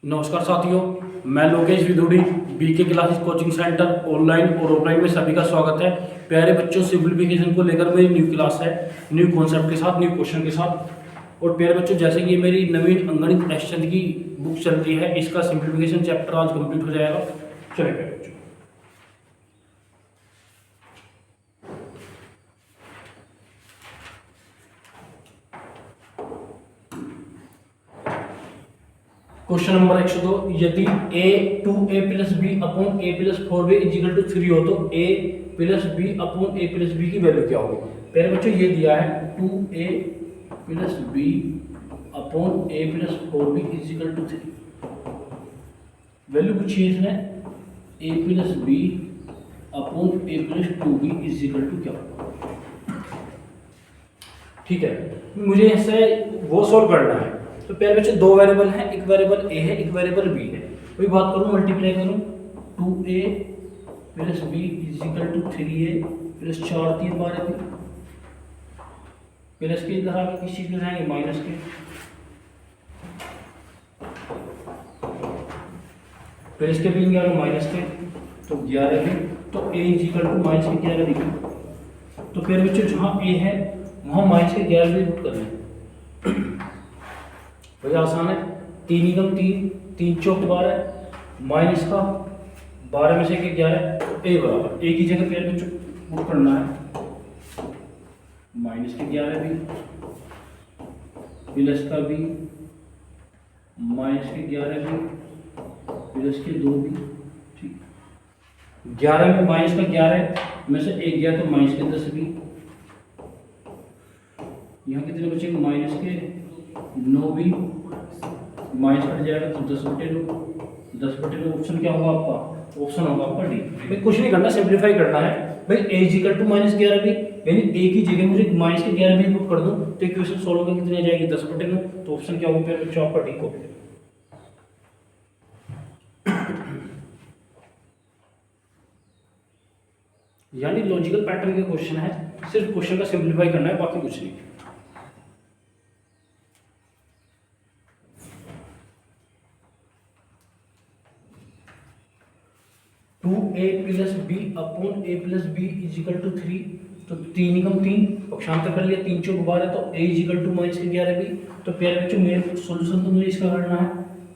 नमस्कार साथियों, मैं लोकेश विदुड़ी BK classes coaching centre online और ऑफलाइन में सभी का स्वागत है। प्यारे बच्चों, सिंप्लीफिकेशन को लेकर मेरी न्यू क्लास है, न्यू कॉन्सेप्ट के साथ, न्यू क्वेश्चन के साथ। और प्यारे बच्चों, जैसे कि मेरी नवीन अंगणित एक्सचेंज की बुक चल रही है, इसका सिंप्लीफिकेशन चैप्टर आज कंप्लीट हो जाएगा। चलिए प्यारे बच्चों, क्वेश्चन नंबर 102, यदि a 2a plus B upon a plus 4b is equal to 3 हो तो a plus B upon a plus B की वैल्यू क्या होगी। पहले बच्चों ये दिया है 2a plus B upon a plus 4b is equal to 3। Value पूछी है इसने a plus B upon a plus 2b is equal to क्या होगा। ठीक है, मुझे इससे वो सोल्व करना है। तो पहले बच्चे दो वेरिएबल हैं, एक वेरिएबल a है, एक वेरिएबल b है। वही बात करूं, मल्टीप्लाई करूं 2a plus b is equal to 3a plus 4 3 12 भी प्लस के इधर आगे किस चीज में जाएंगे, माइनस के। प्लस के भी इंगे माइनस के, तो 11 भी, तो a इजिकल टू माइनस के 11 दिखे। तो फिर बच्चों जहां a है वहां माइनस के 11 भी पुट करना है। वही आसान है, 3 एकम 3 3 चौक 12 माइनस का 12 में से 11, तो a बराबर a की जगह पे बच्चों पुट करना है माइनस के 11 भी प्लस का भी माइनस के 11 भी प्लस के 2 भी। ठीक, 11 में माइनस का 11 में से 1 गया तो माइनस के 10 भी। यहाँ कितने बचेंगे, माइनस के 9 भी, माइनस कट जाएगा तो 10/9। 10/9 ऑप्शन क्या होगा आपका, ऑप्शन होगा आपका डी। भाई कुछ नहीं करना, सिंप्लीफाई करना है। भाई a इक्वल टू माइनस 11 भी, यानी a की जगह मुझे माइनस के 11 भी पुट कर दूं तो इक्वेशन सोल्व होकर कितनी आ जाएगी, 10/9। तो ऑप्शन क्या होगा फिर बच्चों आपका डी को। यानी लॉजिकल पैटर्न के क्वेश्चन है, सिर्फ क्वेश्चन का सिंप्लीफाई करना है, बाकी कुछ नहीं। Two A plus B upon A plus B is equal to 3, तो 3 एकम 3 पक्षांतर कर लिया, 3 चौक 12, तो ए इजिकल टू माइनस के 11 भी। तो प्यारे बच्चों मेरे सॉल्यूशन तो मुझे इसका करना है,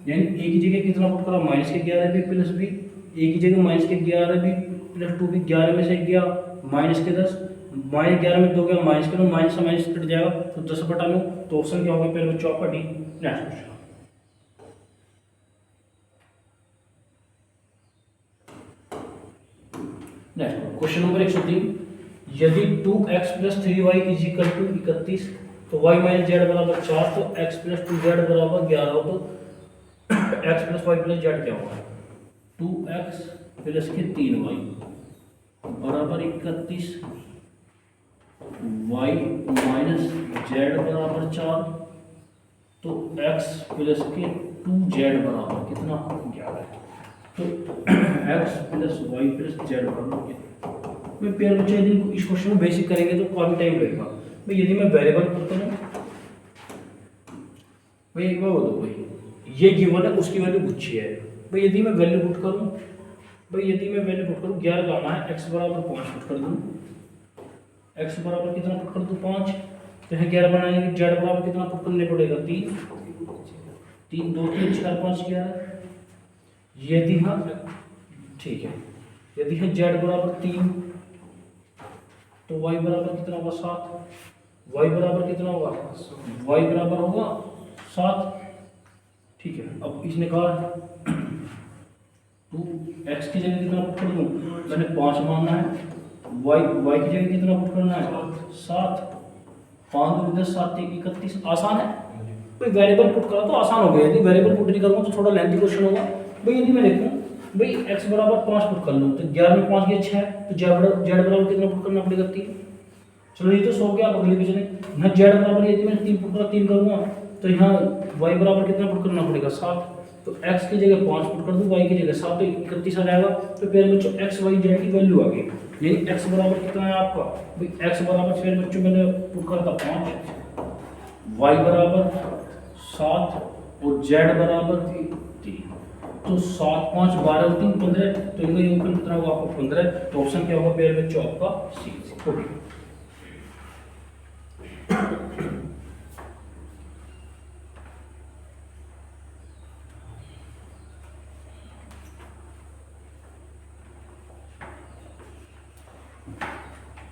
यानी ए की जगह कितना पुट करा, माइनस के 11 भी प्लस बी, ए की जगह माइनस के 11 भी प्लस 2 भी, 11 में से 1 गया माइनस के 10, माइनस 11 में 2 गया माइनस के 9, माइनस से माइनस कट जाएगा तो 10/9। तो ऑप्शन क्या होगा प्यारे बच्चों आपका D. Next question, next question number 103, यदि 2x plus 3y is equal to 31 तो y माइनस जेड बराबर 4, तो x प्लस 2z बराबर 11 हो तो x plus y plus Z क्या होगा। 2x प्लस के 3y बराबर 31, y माइनस जेड बराबर 4, तो x प्लस के 2z बराबर कितना, 11 है। तो x plus Y plus Z बराबर कितना। मैं प्यारे बच्चे यदि इस क्वेश्चन को बेसिक करेंगे तो काफी टाइम लगेगा। भाई यदि मैं वेरिएबल पुट करूं, भाई एक बार वो दो, भाई ये गिवन है, उसकी वैल्यू पूछी है। भाई यदि मैं वैल्यू पुट करूं, भाई यदि मैं वैल्यू पुट करूं 11 लाना है, x बराबर 5 पुट कर दूं, x बराबर कितना पुट कर दूं 5, तो यहाँ 11 बनाने के जेड बराबर कितना पुट करने पड़ेगा 3 3 2 3 4 5 11। यदि हाँ ठीक है, यदि है z बराबर 3 तो y बराबर कितना होगा 7, y बराबर कितना होगा, y बराबर होगा 7। ठीक है, अब इसने कहा तो x की जगह कितना पुट कर दूं, मैंने 5 मानना है, y की जगह कितना पुट करना है 7, 5 2 10 7 1 31। आसान है, कोई वेरिएबल पुट करा तो आसान हो गया। यदि वेरिएबल पुट नहीं करूंगा तो थोड़ा लेंथी क्वेश्चन होगा। भाई यदि मैं देखूं, भाई x बराबर 5 पुट कर लूं तो 11 में 5 गया 6, तो z बराबर कितना पुट करना पड़ेगा 3। चलो ये तो सो गया, अब अगली क्वेश्चन है, यहाँ z बराबर यदि मैं 3 पुट करा 3 करूंगा तो यहाँ y बराबर कितना पुट करना पड़ेगा 7, तो x की जगह 5 पुट कर दूं, y की जगह 7, तो 31 आ जाएगा। तो फिर बच्चों x y z की वैल्यू आ गई, यानी x बराबर कितना है आपका, भाई x बराबर फिर बच्चों मैंने पुट करा था 5, y बराबर 7 और जेड बराबर 3। तो 7 5 12 और 3 15, तो इनका योगफल कितना होगा आपको 15। तो ऑप्शन क्या होगा प्यारे बच्चों आपका सी। ओके,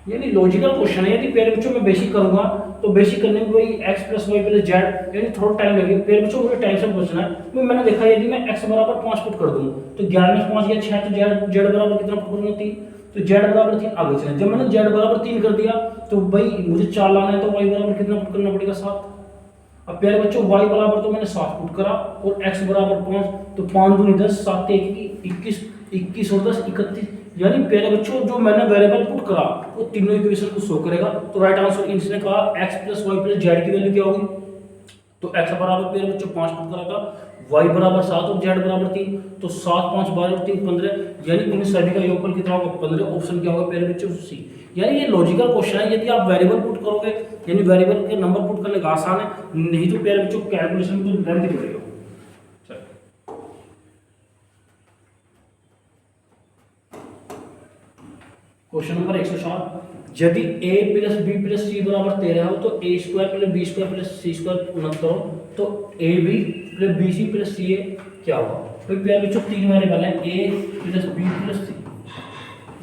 यानी लॉजिकल क्वेश्चन है। यदि प्यारे बच्चों मैं बेसिक करूंगा तो बेसिक करने में वही x plus Y plus Z, यानी थोड़ा टाइम लगेगा। प्यारे बच्चों मुझे टाइम से पूछना है। तो मैंने देखा यदि मैं x बराबर 5 पुट कर दूं तो 11 में 5 गया 6, तो जेड बराबर कितना पुट करूंगा 3, तो जेड बराबर 3 आगे चले। जब मैंने जेड बराबर 3 कर दिया तो भाई मुझे 4 लाना है, तो y बराबर कितना पुट करना पड़ेगा 7। अब प्यारे बच्चों y बराबर तो मैंने 7 पुट करा और x बराबर 5, तो 5 दूनी 10, 7 21, 21 और 10 31। यानी प्यारे बच्चों जो मैंने वेरिएबल पुट करा वो तीनों इक्वेशन को शो करेगा। तो राइट आंसर इसने कहा x plus Y plus Z की वैल्यू क्या होगी। तो x बराबर प्यारे बच्चों 5 पुट करा था, y बराबर 7 और z बराबर 3, तो 7 5 12 और 3 15, यानी इन सभी का योगफल कितना होगा 15। ऑप्शन क्या होगा प्यारे बच्चों सी। यानी ये लॉजिकल क्वेश्चन है। यदि आप वेरिएबल पुट करोगे यानी वेरिएबल के नंबर पुट करने का आसान है, नहीं तो प्यारे बच्चों कैलकुलेशन में तो लेंथ पड़ेगा। क्वेश्चन नंबर 107, यदि a plus B plus C बराबर 13 हो तो a square plus B square plus C square 69 हो, तो a B plus B C plus C A क्या होगा। तो प्यारे बच्चों तीन वेरिएबल हैं a plus B plus C.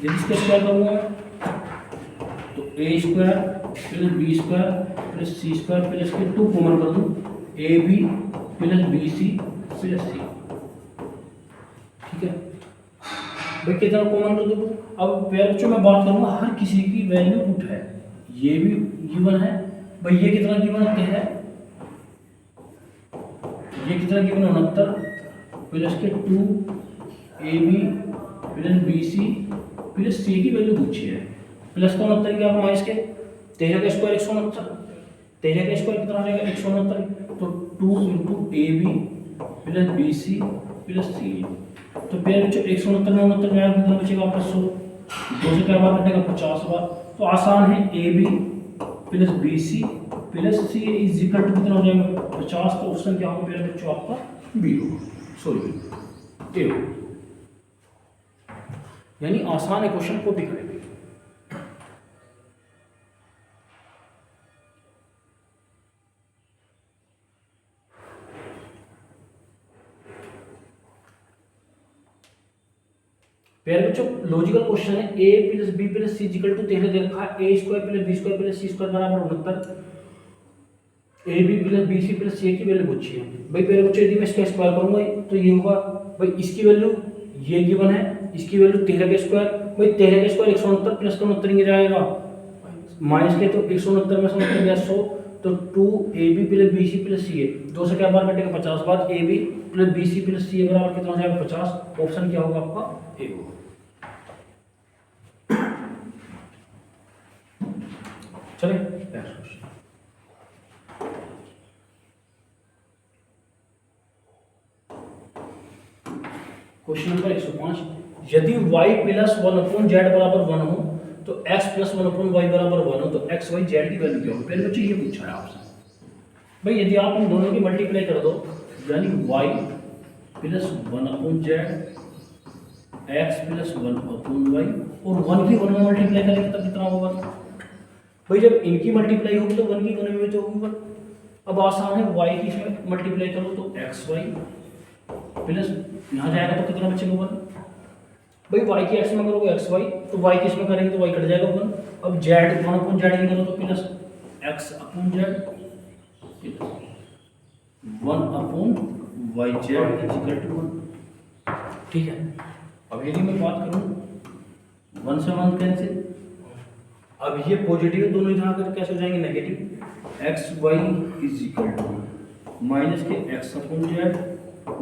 यदि इसका स्क्वायर करूंगा तो a square plus B square plus C square plus के 2 कॉमन कर दूं A B plus B C plus सी। ठीक है भाई, कितना कॉमन कर दूं। अब प्यारे बच्चों मैं बात करूंगा हर किसी की वैल्यू पुट है, ये भी गिवन है भाई। ये कितना गिवन है, ये कितना गिवन 69 प्लस के 2 A B plus B C plus C की वैल्यू पूछी है। प्लस का 69 क्या माइनस के 13 का स्क्वायर 169, 13 का स्क्वायर कितना आ जाएगा 169, तो 2 into A B plus B C plus C. तो प्यारे बच्चों 169 में 69 में कितना बचेगा आपका 100, 2 से क्या बार कटेगा 50 बार। तो आसान है A B plus B C plus C is equal to कितना हो जाएगा 50। तो ऑप्शन क्या होगा प्यारे बच्चों आपका बी होगा, सॉरी ए होगा। यानी आसान है क्वेश्चन, कॉपी करेंगे। प्यारे बच्चों लॉजिकल क्वेश्चन है a plus B plus C equal to 13 दे रखा है, a square plus B square plus C square बराबर 69, A B plus B C plus C की वैल्यू पूछी है। भाई प्यारे बच्चों यदि मैं इसका स्क्वायर करूंगा तो ये होगा भाई इसकी वैल्यू ये गिवन है, इसकी वैल्यू 13 का स्क्वायर, भाई 13 का स्क्वायर 169 प्लस का 69 नहीं जाएगा माइनस के, तो 169 में 69 गया 100, तो 2 A B plus B C plus C A, 2 से क्या बार कटेगा 50 बार, A B plus B C plus C A बराबर कितना हो जाएगा 50। ऑप्शन क्या होगा आपका ए होगा। चलिए क्वेश्चन नंबर 105, यदि y प्लस 1 अपॉन z बराबर 1 हो तो x प्लस 1 अपॉन y बराबर 1 हो तो x y z की वैल्यू क्या होगी। पहले बच्चे ये पूछा है आपसे। भाई यदि आप इन दोनों की मल्टीप्लाई कर दो यानी y plus 1 upon z x plus 1 upon y और 1 की 1 में मल्टीप्लाई करेंगे तब कितना होगा। भाई जब इनकी मल्टीप्लाई होगी तो 1 की 1 में तो होगा। अब आसान है y की इसमें मल्टीप्लाई करो तो xy प्लस यहाँ जाएगा तो कितना बचेगा 1। भाई y की x में करोगे xy तो y की इसमें करेंगे तो y कट जाएगा 1। अब z 1 अपॉन z में करो तो plus x upon z 1 upon yz equal to 1। ठीक है, अब यदि मैं बात करूं 1 से 1 कैंसिल, अब ये पॉजिटिव दोनों इधर आकर कैसे हो जाएंगे negative, X Y is equal to minus के एक्स अपॉन जेड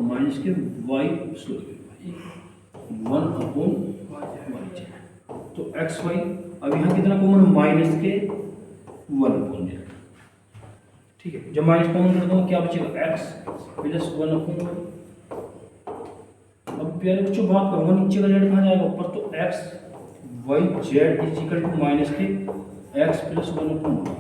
माइनस के Y sorry 1 upon Y Z. तो एक्स वाई अब यहाँ कितना कॉमन माइनस के 1 अपॉन जेड। ठीक है, जब माइनस कॉमन कर दूंगा क्या बचेगा एक्स प्लस 1 अपॉन वाई। अब प्यारे बच्चों बात करूंगा नीचे का जेड कहाँ जाएगा ऊपर, तो X Y Z is equal to minus के एक्स प्लस 1 अपॉन वाई।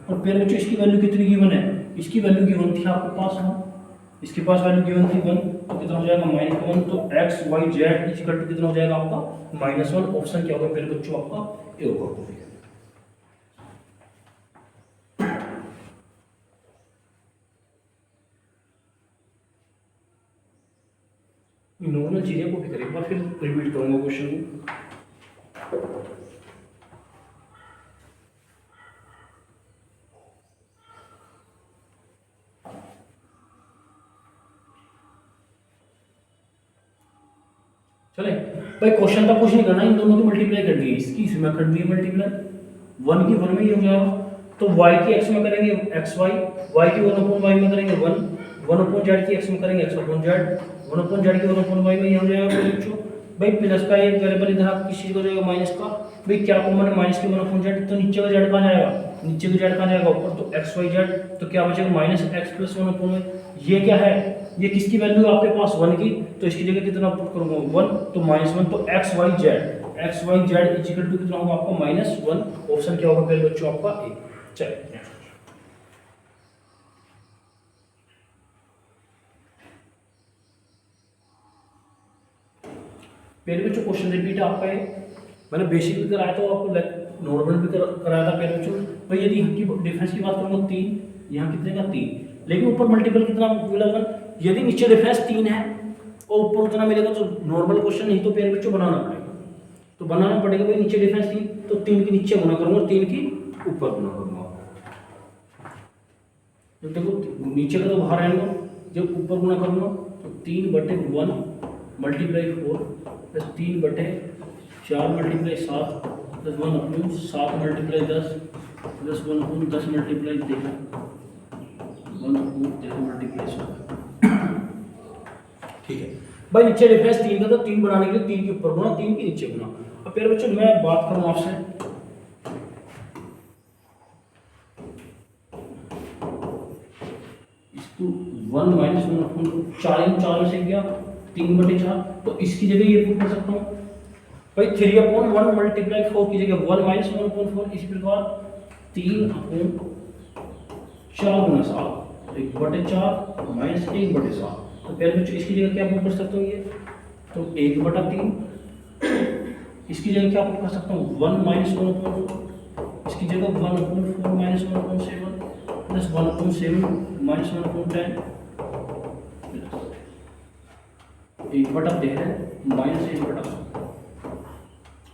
और प्यारे बच्चों इसकी वैल्यू कितनी गिवन है, इसकी वैल्यू गिवन थी आपके पास में इसके पास वैल्यू गिवन थी 1, तो कितना हो जाएगा -1, तो X Y Z equal to कितना हो जाएगा आपका -1। ऑप्शन क्या होगा मेरे बच्चों आपका ए होगा। नॉर्मल चीजें कॉपी करें, एक बार फिर रिपीट करूंगा क्वेश्चन को। चले भाई, क्वेश्चन का कुछ नहीं करना, इन दोनों की मल्टीप्लाई करनी है, इसकी इसमें कर दी मल्टीप्लाई, 1 की 1 में ही हो जाएगा, तो y की x में करेंगे xy, y की 1/y में करेंगे 1, 1/z की x में करेंगे x/z, 1/z की 1/y में ये हो जाएगा बच्चों। भाई प्लस का एक वेरिएबल इधर आप किसी को जाएगा माइनस का, भाई क्या कॉमन है माइनस के 1/z, तो नीचे का z कहां जाएगा, नीचे का z कहां जाएगा ऊपर, तो xyz, तो क्या बचेगा -x + 1/y। ये क्या है, ये किसकी वैल्यू है आपके पास 1 की, तो इसकी जगह कितना पुट करूंगा 1, तो -1, तो xyz इक्वल टू कितना होगा आपका -1। ऑप्शन क्या होगा फिर बच्चों आपका ए। चलिए पहले बच्चों क्वेश्चन रिपीट है आपका, मैंने बेसिक भी कराया था आपको, नॉर्मल भी कराया था पहले बच्चों। भाई यदि यहाँ की डिफरेंस की बात करूँगा 3, यहाँ कितने का 3, लेकिन ऊपर मल्टीपल कितना मिला 1, यदि नीचे डिफरेंस 3 है और ऊपर उतना मिलेगा तो नॉर्मल क्वेश्चन नहीं तो पहले बच्चों बनाना पड़ेगा, तो बनाना पड़ेगा। भाई नीचे डिफरेंस 3, तो 3 के नीचे गुना करूँगा, 3 की ऊपर गुना करूँगा। तो देखो नीचे का तो बाहर आएगा, जब ऊपर गुना करूँगा तो 3/1 multiply 4 plus 3/4 multiply 7 plus 1/7 multiply 10 plus 1/10 multiply 13 1/13 multiply 7। ठीक है भाई, नीचे डिफरेंस 3 का, तो 3 बनाने के लिए 3 के ऊपर गुना, 3 के नीचे गुना। अब फिर बच्चों मैं बात करूँ आपसे, इसको 1 - 1 4 में से गया 3/4, तो इसकी जगह ये पुट कर सकता हूँ भाई 3/1 मल्टीप्लाई 4 की जगह 1 - 1/4, इस प्रकार 3/4 गुना 7 1/4 माइनस 1/7। तो पहले बच्चों इसकी जगह क्या पुट कर सकता हूँ, ये तो 1/3, इसकी जगह क्या पुट कर सकता हूँ 1 - 1/4, इसकी जगह 1/4 - 1/7 प्लस 1/7 - 1/10 1/13 माइनस 1/7।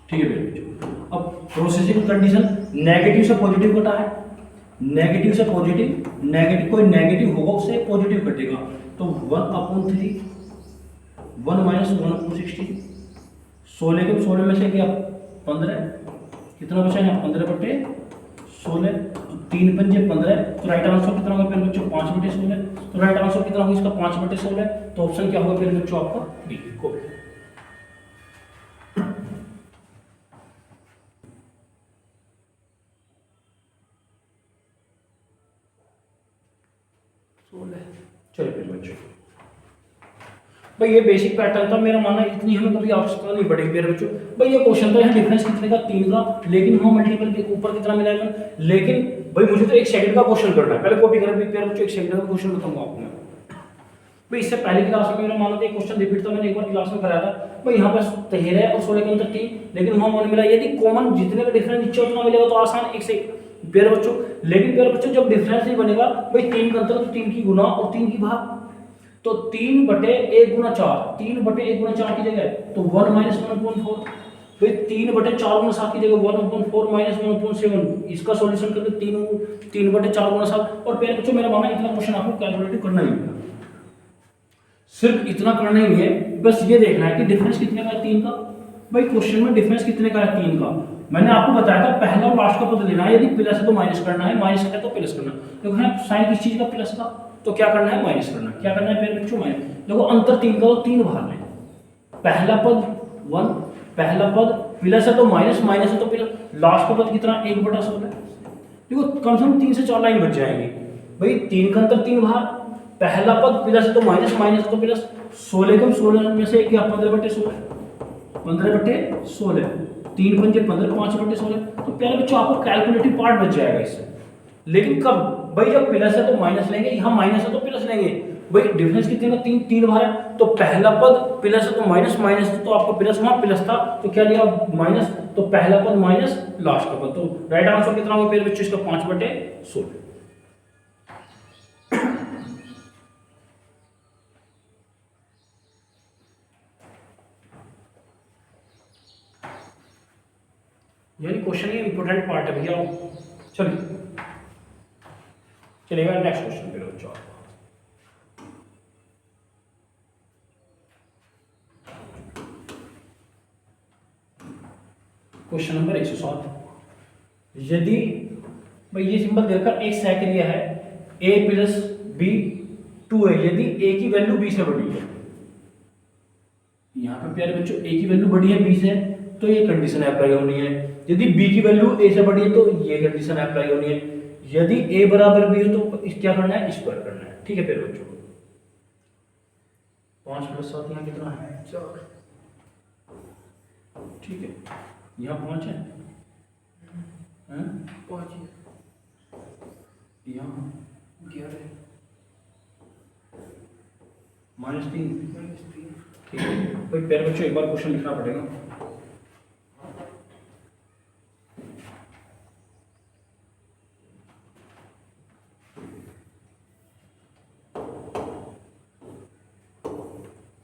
ठीक है बच्चों, अब प्रोसेसिंग कंडीशन नेगेटिव से पॉजिटिव कटा है, नेगेटिव से पॉजिटिव, नेगेटिव कोई नेगेटिव होगा उससे पॉजिटिव कटेगा, तो 1/3 1 - 1/16 16 के 16 में से क्या 15, कितना बचा है 15/16, तो 3 पंजे 15, तो राइट आंसर कितना होगा फिर बच्चों 5/16, तो राइट आंसर कितना होगा इसका 5/16, तो ऑप्शन क्या होगा फिर बच्चों आपका बी को। चलो फिर बच्चों भाई ये बेसिक पैटर्न था, मेरा मानना इतनी हमें कभी आवश्यकता नहीं पड़ेगी मेरे बच्चों। भाई ये क्वेश्चन था, यहाँ डिफरेंस कितने का 3 का, लेकिन वहाँ मल्टीपल के ऊपर कितना मिलेगा, लेकिन भाई मुझे तो 1 सेकंड का क्वेश्चन करना है, पहले कॉपी करें मेरे बच्चों 1 सेकंड का क्वेश्चन बताऊंगा आपको मैं। भाई इससे पहले क्लास में मेरा मानना था क्वेश्चन रिपीट था, मैंने एक बार क्लास में कराया था भाई, यहाँ पर 13 और 16 के अंदर 3, लेकिन वहाँ मुझे मिला यदि कॉमन जितने का डिफरेंस नीचे उतना मिलेगा तो आसान 1 से प्यारे बच्चों, लेकिन प्यारे बच्चों जब डिफरेंस नहीं बनेगा भाई 3 का अंतर तो 3 की गुना और 3 की भाग, तो 3/1 गुना 4, 3/1 गुना 4 की जगह तो 1 - 1/4, भाई 3/4 गुना 7 की जगह 1/4 माइनस 1/7, इसका सॉल्यूशन करके 3/4 गुना 7। और प्यारे बच्चों मेरा मानना इतना क्वेश्चन आपको कैलकुलेट करना ही है, सिर्फ इतना करना ही है, बस ये देखना है कि डिफरेंस कितने का है 3 का। भाई क्वेश्चन में डिफरेंस कितने का है 3 का, मैंने आपको बताया था पहला और लास्ट का पता लेना है, यदि प्लस है तो माइनस करना है, माइनस है तो प्लस करना है। देखो है साइन किस चीज का प्लस का, तो क्या करना है माइनस करना है, क्या करना है फिर बच्चों माइनस। देखो अंतर 3 का, तो 3 भाग में पहला पद 1, पहला पद प्लस है तो माइनस, माइनस है तो प्लस, लास्ट का पद कितना 1/16। देखो कम से कम 3 से 4 लाइन बच जाएंगी। भाई 3 का अंतर 3 भाग, पहला पद प्लस है तो माइनस, माइनस है तो प्लस, 16 कम 16 में से क्या 15/16, 15/16, 3 पंजे 15, 5/16। तो पहले बच्चों आपको कैलकुलेटिव पार्ट बच जाएगा इससे, लेकिन कब भाई जब प्लस है तो माइनस लेंगे, यहाँ माइनस है तो प्लस लेंगे, भाई डिफरेंस कितने का, 3 बार है, तो पहला पद प्लस है तो माइनस, माइनस तो आपका प्लस, वहां प्लस था तो क्या लिया माइनस, तो पहला पद माइनस लास्ट का पद, तो राइट आंसर कितना होगा फिर बच्चों इसका 5/16। यानी क्वेश्चन ये इंपॉर्टेंट पार्ट है भैया। चलिए चलेगा नेक्स्ट क्वेश्चन पे बच्चों। क्वेश्चन नंबर 107, यदि भाई ये सिंबल देखकर एक सेट लिया है a प्लस बी 2 है, यदि a की वैल्यू b से बड़ी है, यहाँ पे प्यारे बच्चों a की वैल्यू बड़ी है b से, तो ये कंडीशन अप्लाई होनी है। यदि b की वैल्यू a से बड़ी है तो ये कंडीशन अप्लाई होनी है। यदि a बराबर b हो तो क्या करना है, स्क्वायर करना है। ठीक है प्यारे बच्चों, 5 + 7 यहाँ कितना है, 4। ठीक है, यहाँ 5 है, 5 है, यहाँ 11 है, -3। ठीक है भाई प्यारे बच्चों, एक बार क्वेश्चन लिखना पड़ेगा।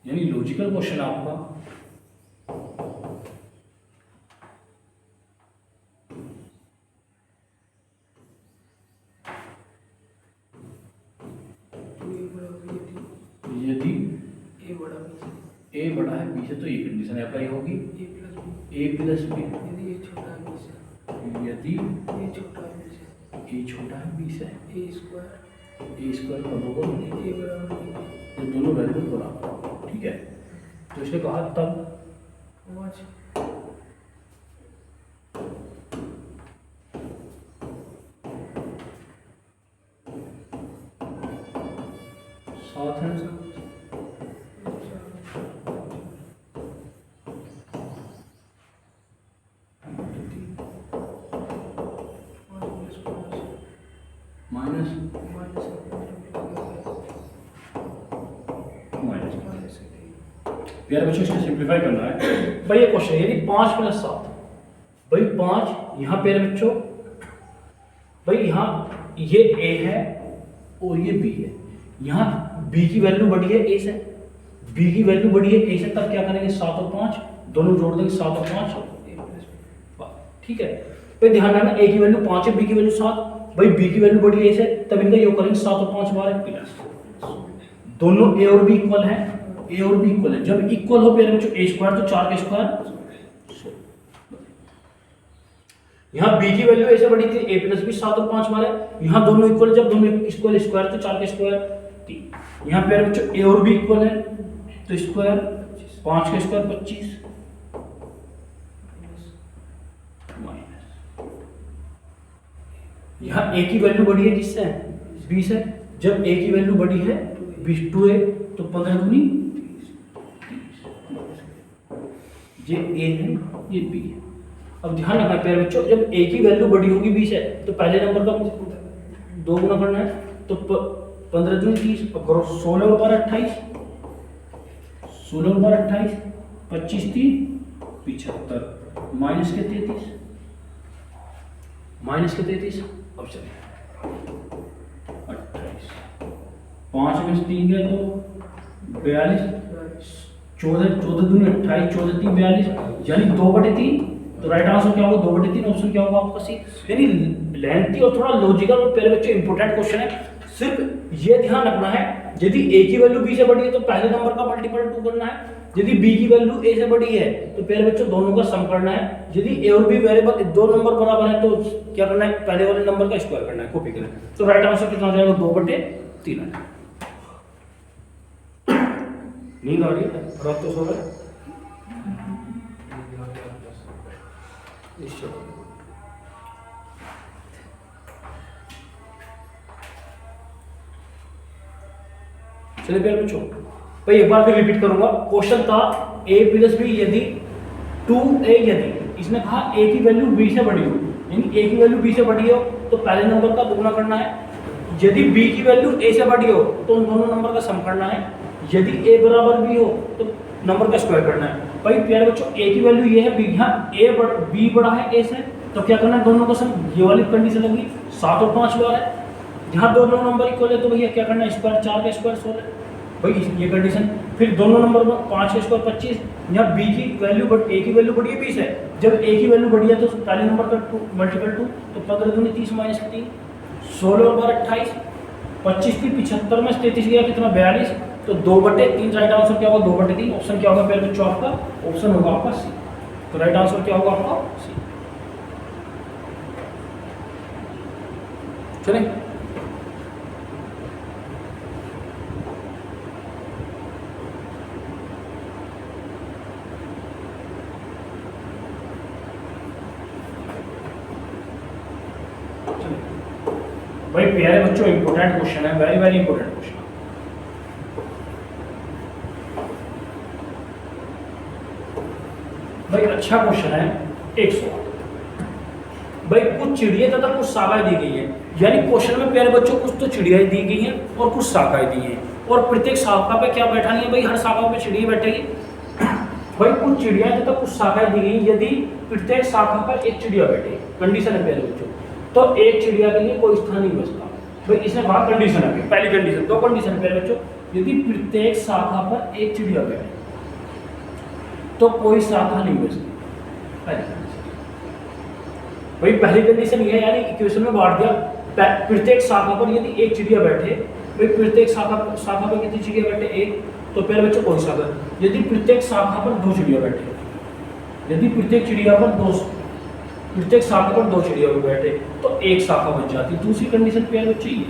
यानी लॉजिकल क्वेश्चन है आपका। यदि a बड़ा है b से तो ये कंडीशन अप्लाई होगी, a प्लस बी, यदि a छोटा है b से, a स्क्वायर बराबर ये दोनों वैल्यू बराबर होगा। ठीक है, तो इसने कहा तब साथ है यार बच्चों, इसको सिंप्लीफाई करना है भाई। ये क्वेश्चन यदि 5 + 7, भाई 5 यहाँ पे बच्चों, भाई यहाँ ये a है और ये b है, यहाँ b की वैल्यू बड़ी है a से, b की वैल्यू बड़ी है a से, तब क्या करेंगे 7 और 5 दोनों जोड़ देंगे, 7 और 5। ठीक है भाई, ध्यान रखना a की वैल्यू 5 है, b की वैल्यू 7, भाई b की वैल्यू बड़ी है a से, तब इनका योग करेंगे 7 और 5 12 प्लस, दोनों a और b इक्वल है, a और b इक्वल है। जब इक्वल हो प्यारे बच्चों a स्क्वायर तो 4 का स्क्वायर, यहाँ b की वैल्यू a से बड़ी थी, a प्लस b 7 और 5 मारे, यहाँ दोनों इक्वल, जब दोनों इक्वल स्क्वायर तो 4 का स्क्वायर 3। यहाँ प्यारे बच्चों a और b इक्वल है तो स्क्वायर 5 का स्क्वायर 25 माइनस, यहाँ a की वैल्यू बड़ी है किससे, b से, जब a की वैल्यू बड़ी है 2 है तो 15 दूनी, ये a है ये b है। अब ध्यान रखना प्यारे बच्चों, जब a की वैल्यू बड़ी होगी 20 है तो पहले नंबर का 2 गुना करना है, तो 15 दूनी 30, अब करो 16 और 12 28, 16 और 12 28, 25 3 75 माइनस के 33, अब चलिए 28, 5 में से 3 गए तो 42, 14 दूनी 28, 14 3 42, यानी 2/3। तो राइट आंसर क्या होगा 2/3, ऑप्शन क्या होगा आपका सी। यानी लेंथी और थोड़ा लॉजिकल और प्यारे बच्चों इंपॉर्टेंट क्वेश्चन है। सिर्फ ये ध्यान रखना है, यदि a की वैल्यू b से बड़ी है तो पहले नंबर का मल्टीपल 2 करना है, यदि b की वैल्यू a से बड़ी है तो प्यारे बच्चों दोनों का सम करना है, यदि a और b वेरिएबल 2 नंबर बराबर है तो क्या करना है, पहले वाले नंबर का स्क्वायर करना है, कॉपी करना है। तो राइट आंसर कितना हो जाएगा 2/3 आ जाएगा। नींद आ रही है, रात तो सो रहे चलिए प्यारे बच्चों, भाई एक बार फिर रिपीट करूंगा। क्वेश्चन था a + b यदि 2a, यदि इसने कहा a की वैल्यू b से बड़ी हो, यानी a की वैल्यू b से बड़ी हो तो पहले नंबर का दुगना करना है, यदि b की वैल्यू a से बड़ी हो तो उन दोनों नंबर का सम करना है, यदि a बराबर b हो तो नंबर का स्क्वायर करना है। भाई प्यारे बच्चों a की वैल्यू ये है, b यहाँ b बड़ा है a से, तो क्या करना है, दोनों का सम, ये वाली कंडीशन लगी 7 और 5 बार है, जहाँ दोनों नंबर इक्वल है तो भैया क्या करना है, स्क्वायर 4 का स्क्वायर 16, भाई ये कंडीशन। फिर दोनों नंबर में 5 का स्क्वायर 25, यहाँ b की वैल्यू a की वैल्यू बढ़ी है 20 है, जब a की वैल्यू बढ़ी है तो पहले नंबर का 2 मल्टीपल 2, तो 15 दूनी 30 माइनस 3, 16 और 12 28, 25 थी 75 में 33 गया कितना 42, तो 2/3 राइट आंसर क्या होगा, 2/3। ऑप्शन क्या होगा प्यारे बच्चों आपका, ऑप्शन होगा आपका सी। तो राइट आंसर क्या होगा आपका सी। चलिए भाई प्यारे बच्चों इंपॉर्टेंट क्वेश्चन है, वेरी वेरी इंपॉर्टेंट क्वेश्चन। भाई अच्छा क्वेश्चन है। 100 भाई कुछ चिड़िया तथा कुछ शाखाएं दी गई है, यानी क्वेश्चन में प्यारे बच्चों कुछ तो चिड़ियाएं दी गई हैं और कुछ शाखाएं दी हैं, और प्रत्येक शाखा पे क्या बैठानी है, भाई हर शाखा पे चिड़िया बैठेगी। भाई कुछ चिड़ियाएं तथा कुछ शाखाएं दी गई, यदि प्रत्येक शाखा पर एक चिड़िया बैठे, कंडीशन है प्यारे बच्चों, तो एक चिड़िया के लिए कोई स्थान नहीं बचता। भाई इसमें बात कंडीशन है, पहली कंडीशन, दो कंडीशन प्यारे बच्चों, यदि प्रत्येक शाखा पर एक चिड़िया बैठे तो कोई शाखा नहीं बचती, पहली कंडीशन। भाई पहली कंडीशन ये है, यानी इक्वेशन में बांट दिया, प्रत्येक शाखा पर यदि एक चिड़िया बैठे, भाई प्रत्येक शाखा पर कितनी चिड़िया बैठे, एक, तो प्यारे बच्चों कोई शाखा। यदि प्रत्येक शाखा पर 2 चिड़िया बैठे, यदि प्रत्येक शाखा पर 2 चिड़िया बैठे तो एक शाखा बच जाती। दूसरी कंडीशन प्यारे बच्चों ये,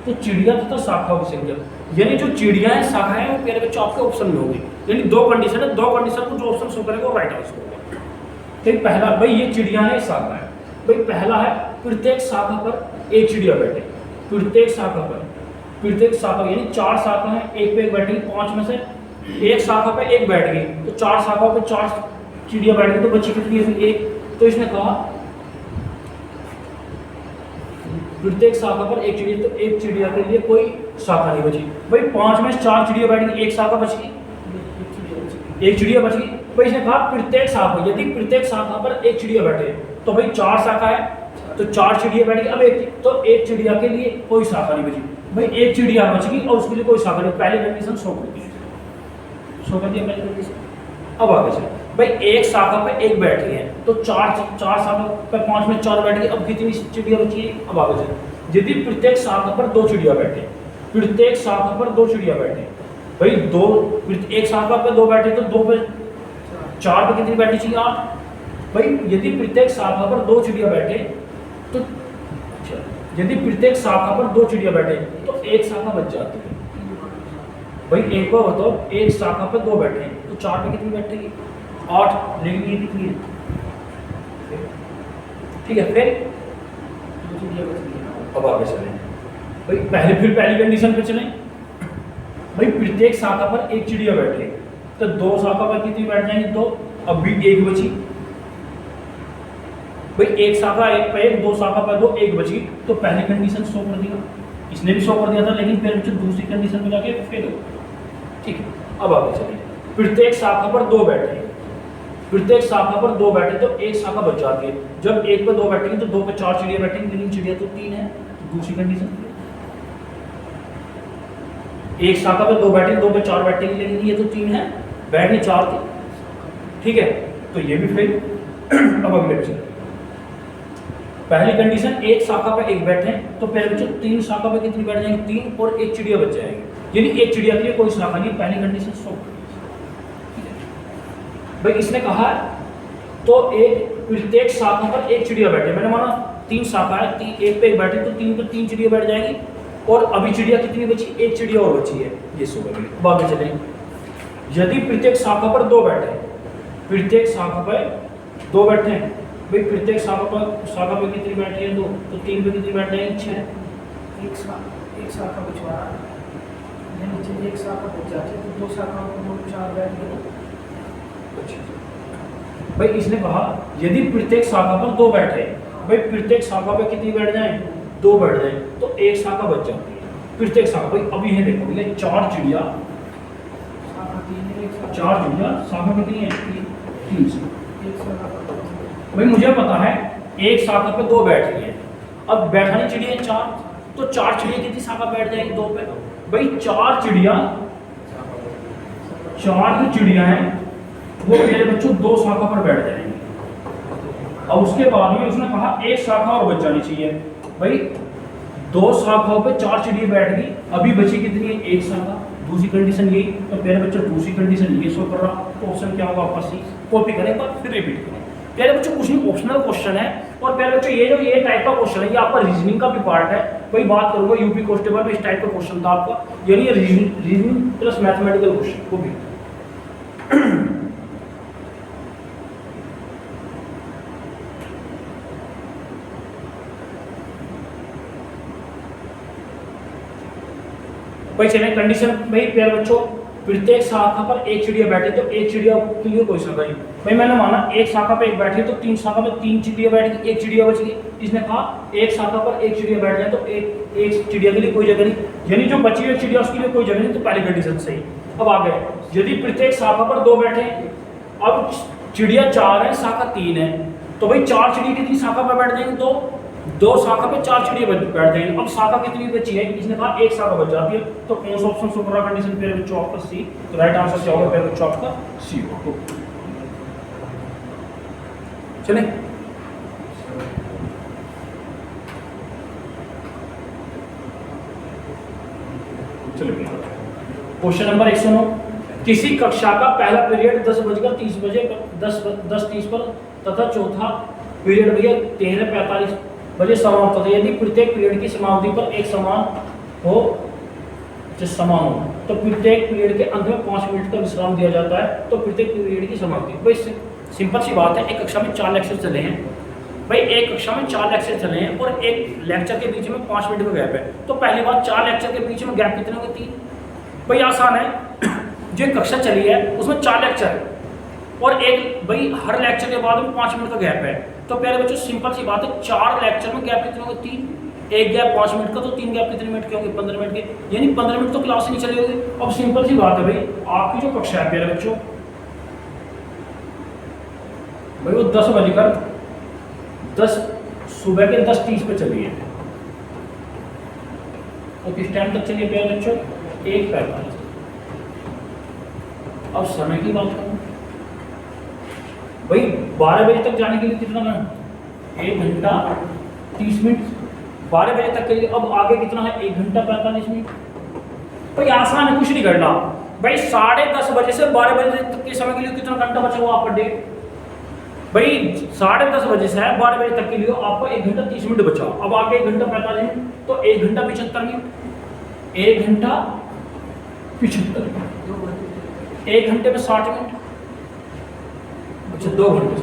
तो चिड़िया तथा शाखाओं की संख्या, यानी जो चिड़िया है शाखाएं वो प्यारे बच्चों आपके ऑप्शन में होगी, यानी 2 कंडीशन है, 2 कंडीशन को जो ऑप्शन शो करेगा वो राइट आंसर होगा। तो पहला भाई ये चिड़िया है शाखा है, भाई पहला है प्रत्येक शाखा पर एक चिड़िया बैठे, प्रत्येक शाखा यानी 4 शाखा है, एक पे एक बैठेगी, 5 में से एक शाखा पे एक बैठ गई, तो 4 शाखाओं पे 4 चिड़िया बैठ गई, तो बची कितनी है फिर एक। तो इसने कहा प्रत्येक शाखा पर एक चिड़िया, तो एक चिड़िया के लिए कोई शाखा नहीं बची। भाई 5 में 4 चिड़िया बैठ गई, एक शाखा बच गई, एक चिड़िया बच गई। भाई इसने कहा प्रत्येक शाखा, यदि प्रत्येक शाखा पर एक चिड़िया बैठे, तो भाई 4 शाखा है तो 4 चिड़िया बैठ गई, अब एक, तो एक चिड़िया के लिए कोई शाखा नहीं बची। भाई एक चिड़िया बच गई और उसके लिए कोई शाखा नहीं, पहली कंडीशन शो कर दी, शो कर दिया पहली कंडीशन। अब आगे चले, भाई एक शाखा पे एक बैठ गई है, तो 4 शाखा पे 5 में 4 बैठ गई, अब कितनी चिड़िया बची है। अब आगे चले, यदि प्रत्येक शाखा पर 2 चिड़िया बैठे, प्रत्येक शाखा पर 2 चिड़िया बैठे, भाई एक शाखा पे 2 बैठे तो 2 पे 4 पे कितनी बैठी चाहिए, 8। भाई यदि प्रत्येक शाखा पर 2 चिड़िया बैठे तो यदि प्रत्येक शाखा पर 2 चिड़िया बैठे तो एक शाखा बच जाती है। भाई एक बार बताओ, एक शाखा पे 2 बैठे तो 4 पे कितनी बैठेगी, 8, लेकिन ये कितनी है, ठीक है। फिर अब आगे चलें, भाई फिर पहली कंडीशन पे चलें। भाई प्रत्येक शाखा पर एक चिड़िया बैठे, तो 2 शाखा पर कितनी बैठ जाएंगी, 2, अब भी एक बची। भाई एक शाखा एक पे 2 शाखा पर 2, एक बची, तो पहली कंडीशन शो कर दिया, इसने भी शो कर दिया था, लेकिन फिर दूसरी कंडीशन में जाके फेल हो, ठीक है। अब आगे चलिए, प्रत्येक शाखा पर 2 बैठे, प्रत्येक शाखा पर 2 बैठे तो एक शाखा बच जाती है, जब एक पे 2 बैठेंगे तो 2 पे 4 चिड़िया बैठेंगी, लेकिन चिड़िया तो 3 है, तो दूसरी कंडीशन एक शाखा पे 2 बैठेंगे, 2 पे 4 बैठेंगे, लेकिन ये तो 3 है, बैठने 4 थे, ठीक है, तो ये भी फेल। अब अगले चलिए, पहली कंडीशन एक शाखा पे एक बैठे तो पहले बच्चों 3 शाखा पे कितनी बैठ जाएंगे, 3 और एक चिड़िया बच जाएंगे, यानी एक चिड़िया के लिए कोई शाखा नहीं, पहली कंडीशन सो। भाई इसने कहा तो एक प्रत्येक शाखा पर एक चिड़िया बैठे, मैंने माना 3 शाखा है, एक पे एक बैठे तो 3 पे 3 चिड़िया बैठ जाएगी, और अभी चिड़िया कितनी बची, एक चिड़िया और बची है, ये सो गई। अब आगे चलें, यदि प्रत्येक शाखा पर 2 बैठे, प्रत्येक शाखा पर 2 बैठे, भाई प्रत्येक शाखा पे कितनी बैठी है, 2, तो 3 पे कितनी बैठ जाएंगी, 6। एक शाखा बचवा नीचे एक शाखा बच जाती है, तो 2 शाखा को 2 4 बैठ गए। भाई इसने कहा यदि प्रत्येक शाखा पर 2 बैठे, भाई प्रत्येक शाखा पे कितनी बैठ जाए, 2 बैठ जाए तो एक शाखा बच जाती है, प्रत्येक शाखा। भाई अब ये देखो भैया 4 चिड़िया, शाखा 3 है, एक शाखा 4 चिड़िया, शाखा कितनी है? 3। एक शाखा पर भाई मुझे पता है एक शाखा पे 2 बैठ रही है, अब बैठानी चिड़िया 4, तो 4 चिड़िया कितनी शाखा बैठ जाएगी? 2 पे। भाई 4 चिड़िया, 4 जो चिड़िया हैं वो मेरे बच्चों 2 शाखा पर बैठ जाएंगे। अब उसके बाद में उसने कहा एक शाखा और बच जानी चाहिए। भाई 2 शाखाओं पे 4 चिड़िया बैठ गई, अभी बची कितनी है? एक शाखा। दूसरी कंडीशन यही, तो मेरे बच्चों दूसरी कंडीशन ये शो कर रहा, तो ऑप्शन क्या होगा आपका? सी। कॉपी करें एक बार फिर रिपीट करें। प्यारे बच्चों कुछ नहीं, ऑप्शनल क्वेश्चन है। और प्यारे बच्चों ये जो ये टाइप का क्वेश्चन है ये आपका रीजनिंग का भी पार्ट है। वही बात करूंगा यूपी कांस्टेबल में इस टाइप का क्वेश्चन था आपका, यानी रीजनिंग प्लस मैथमेटिकल क्वेश्चन को भी। भाई चलें कंडीशन। भाई प्यारे बच्चों प्रत्येक शाखा पर एक चिड़िया बैठे तो एक चिड़िया के लिए कोई शाखा नहीं। भाई मैंने माना एक शाखा पे एक बैठी तो 3 शाखा पे 3 चिड़िया बैठ गई, एक चिड़िया बच गई। इसने कहा एक शाखा पर एक चिड़िया बैठ जाए तो एक चिड़िया के लिए कोई जगह नहीं, यानी जो बची हुई चिड़िया उसके लिए कोई जगह नहीं, तो पहली कंडीशन सही। अब आगे यदि प्रत्येक शाखा पर 2 बैठे, अब चिड़िया 4 है, शाखा 3 है, तो भाई 4 चिड़िया कितनी शाखा पर बैठ जाएंगे? तो 2 शाखा पे 4 चिड़िया बैठ जाएंगे। अब शाखा कितनी बची है? इसने कहा एक शाखा बच जाती है, तो कौन सा ऑप्शन शो कर रहा कंडीशन? मेरे बच्चों आपका सी। तो राइट आंसर क्या होगा मेरे बच्चों? आपका सी होगा। चले क्वेश्चन नंबर 109। किसी कक्षा का पहला पीरियड 10:30 पर तथा चौथा पीरियड भैया 13:45 बजे समाप्त होता है। यदि प्रत्येक पीरियड की समाप्ति पर एक समान हो तो प्रत्येक पीरियड के अंत में 5 मिनट का विश्राम दिया जाता है। तो प्रत्येक पीरियड की समाप्ति, भाई सिंपल सी बात है, एक कक्षा में 4 लेक्चर चले हैं। भाई एक कक्षा में 4 लेक्चर चले हैं और एक लेक्चर के बीच में 5 मिनट का गैप है, तो पहली बात 4 लेक्चर के बीच में गैप कितने होंगे? 3। भाई आसान है, जो कक्षा चली है उसमें 4 लेक्चर है और एक भाई हर लेक्चर के बाद में 5 मिनट का गैप है, तो प्यारे बच्चों सिंपल सी बात है 4 लेक्चर में गैप कितने होंगे? 3। एक गैप 5 मिनट का, तो 3 गैप कितने मिनट के होंगे? 15 मिनट के, यानी 15 मिनट तो क्लास नहीं चली होगी। अब सिंपल सी बात है भाई, आपकी जो कक्षा है प्यारे बच्चों, भाई वो 10 सुबह के 10:30 पे चली है, तो किस टाइम तक चलिए प्यारे बच्चों? 1:45। अब समय की बात करूं भाई 12 बजे तक जाने के लिए कितना है? 1 घंटा 30 मिनट 12 बजे तक के लिए। अब आगे कितना है? 1 घंटा 45 मिनट। भाई आसान है, कुछ नहीं करना भाई। 10:30 बजे से 12 बजे तक के समय के लिए कितना घंटा बचा हुआ आपका डे? भाई 10:30 बजे से 12 बजे तक के लिए आपको 1 घंटा 30 मिनट बचा। अब आगे 1 घंटा 45 मिनट, तो 1 घंटा 75 मिनट, 1 घंटा 75 मिनट, 1 घंटे में 60 मिनट, अच्छा 2 घंटे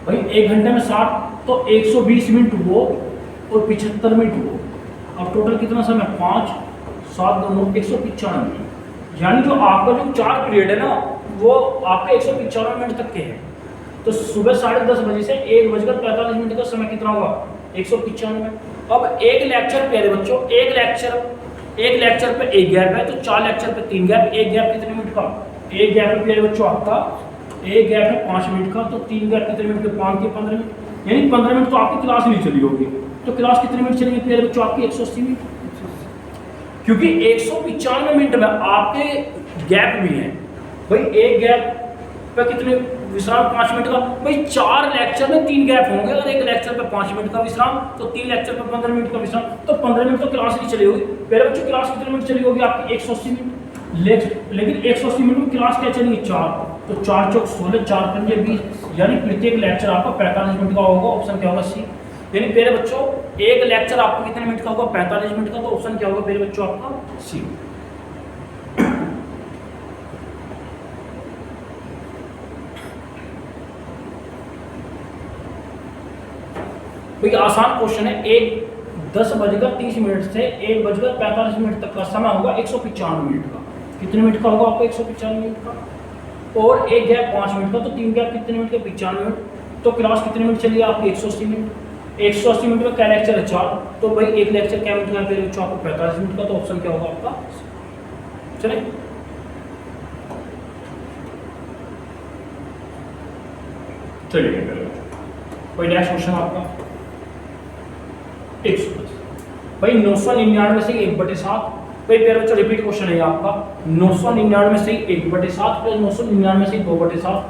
भाई 1 घंटे में 60, तो 120 मिनट हुआ और 75 मिनट हुआ। अब टोटल कितना समय? 5, 7, 2, 195 मिनट। यानी जो आपका जो 4 पीरियड है ना वो आपके 195 मिनट तक के हैं। तो सुबह 10:30 बजे से 1:45 मिनट का समय कितना होगा? 195 मिनट। अब एक लेक्चर प्यारे बच्चों, एक लेक्चर पे एक गैप है, तो 4 लेक्चर पे 3 गैप। एक गैप कितने मिनट का? एक गैप है प्यारे बच्चों आपका, एक गैप है 5 मिनट का, तो 3 गैप कितने मिनट के? 5 के 15 मिनट, यानी 15 मिनट तो आपकी क्लास नहीं चली होगी। तो क्लास कितने मिनट चलेंगे प्यारे बच्चों? आपकी 180 मिनट, क्योंकि 195 मिनट में आपके गैप भी हैं। भाई एक गैप पे कितने विश्राम? 5 मिनट का। भाई 4 लेक्चर में 3 गैप होंगे और एक लेक्चर पे 5 मिनट का विश्राम, तो 3 लेक्चर पे 15 मिनट का विश्राम, तो 15 मिनट तो क्लास नहीं चली होगी। मेरे बच्चों क्लास कितने मिनट चली होगी आपकी? 180 मिनट। लेकिन 180 मिनट में क्लास क्या चलेगी? 4, तो 4 चौक 16, 4 पंजे 20, यानी प्रत्येक लेक्चर आपका 45 मिनट का होगा। ऑप्शन क्या होगा? सी। यानी मेरे बच्चों एक लेक्चर आपको कितने मिनट का होगा? 45 मिनट का, तो ऑप्शन क्या होगा मेरे बच्चों? आपका सी। भाई आसान क्वेश्चन है। 10:30 से 1:45 मिनट तक का समय होगा 195 मिनट का। कितने मिनट का होगा आपको? 195 मिनट का। और एक गैप 5 मिनट का, तो 3 गैप कितने मिनट के? 95 मिनट। तो क्लास कितने मिनट चलिए आपकी? 180 मिनट। 180 मिनट में क्या लेक्चर है 4, तो भाई एक लेक्चर क्या मिनट का पहले बच्चों आपको 45 मिनट का, तो ऑप्शन क्या होगा आपका, चले चलिए भाई नेक्स्ट क्वेश्चन आपका 110 भाई 999 से 1/7, भाई प्यारे बच्चों रिपीट क्वेश्चन है आपका 999 से 1/7 प्लस 999 से 2/7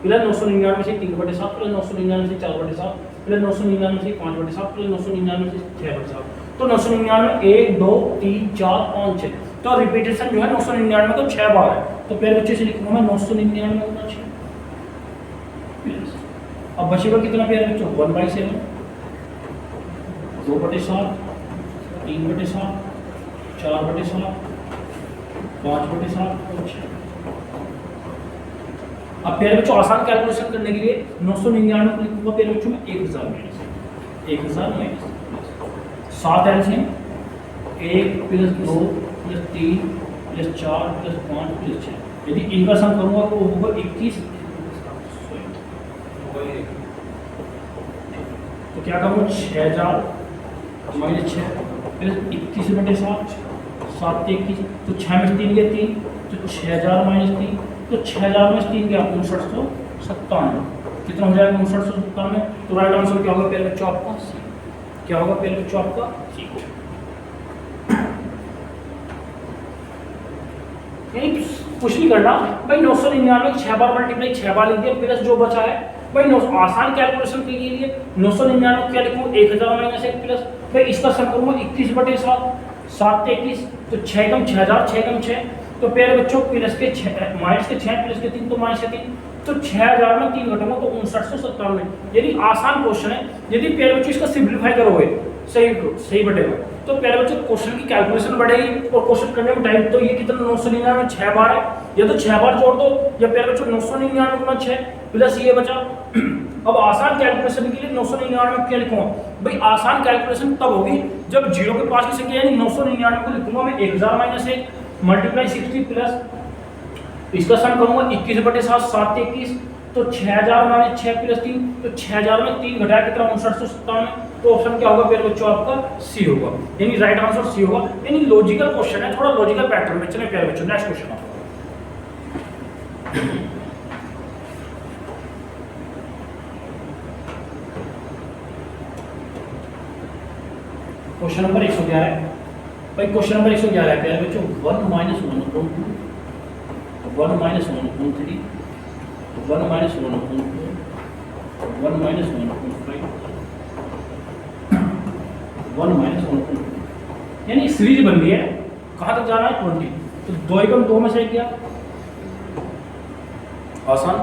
प्लस 999 से 3/7 प्लस 999 से 4/7 प्लस 999 से 5/7 प्लस 999 से 6/7, तो 999 1 2 3 4 5 6, तो रिपीटेशन जो है 999 को 6 बार है, तो प्यारे बच्चे से लिखूंगा मैं 999 होना चाहिए। अब बचेगा कितना प्यारे बच्चों 1/7 2/7 3/7 4/7 5/7 और 6। अब प्यारे बच्चों आसान कैलकुलेशन करने के लिए 999 को लिखूंगा प्यारे बच्चों में 1000 minus 7 LCM 1 plus 2 plus 3 plus 4 plus 5 plus 6, यदि इनका सम करूंगा तो होगा 21, तो क्या करूँ 6000 माइनस 6 प्लस 21/7 7 21, तो 6 में 3 गया 3, तो 6000 माइनस 3, तो 6000 में 3 गया 5997, कितना हो जाएगा 5997, तो राइट आंसर क्या होगा पहले बच्चों आपका सी, क्या होगा पहले बच्चों आपका सी। यानी कुछ नहीं करना भाई 999 6 बार मल्टीप्लाई 6 बार लिख दिया, प्लस जो बचा है भाई आसान कैलकुलेशन के लिए 999 क्या लिखूँ 1000 माइनस 1 प्लस भाई इसका सम करूँगा 21/7 7 21, तो 6 कम 6000 6 कम 6, तो प्यारे बच्चों प्लस के 6 माइनस के 6 प्लस के 3 तो माइनस के 3, तो 6000 में 3 घटाऊंगा तो 5997, यदि आसान क्वेश्चन है, यदि प्यारे बच्चों इसका सिंपलीफाई करोगे सही बढ़ेगा, तो प्यारे बच्चों क्वेश्चन की कैलकुलेशन बढ़ेगी और क्वेश्चन करने में टाइम, तो ये कितना 999 6 बार है, या तो 6 बार जोड़ दो, या प्यारे बच्चों 999 गुना 6 प्लस ये बचा। अब आसान कैलकुलेशन के लिए 999 में क्या लिखूंगा भाई, आसान कैलकुलेशन तब होगी जब 0 के पास की संख्या यानी 999 को लिखूंगा मैं 1000 माइनस 1 मल्टीप्लाई 60 प्लस इसका सम करूंगा 21/7 7 21, तो 6000 माइनस 6 प्लस 3, तो 6000 में 3 घटाया कितना 5997, तो ऑप्शन क्या होगा प्यारे बच्चों आपका सी होगा, यानी राइट आंसर सी होगा, यानी लॉजिकल क्वेश्चन है, थोड़ा लॉजिकल पैटर्न में चले प्यारे बच्चों। नेक्स्ट क्वेश्चन आपका क्वेश्चन नंबर 111 है भाई, क्वेश्चन नंबर 111 है प्यारे बच्चों 1 - 1/2 1 - 1/3 1 - 1/4 1 - 1/5 1 - 1/2, यानी सीरीज बन रही है, कहाँ तक जा रहा है 20, तो 2 एकम 2 में से क्या आसान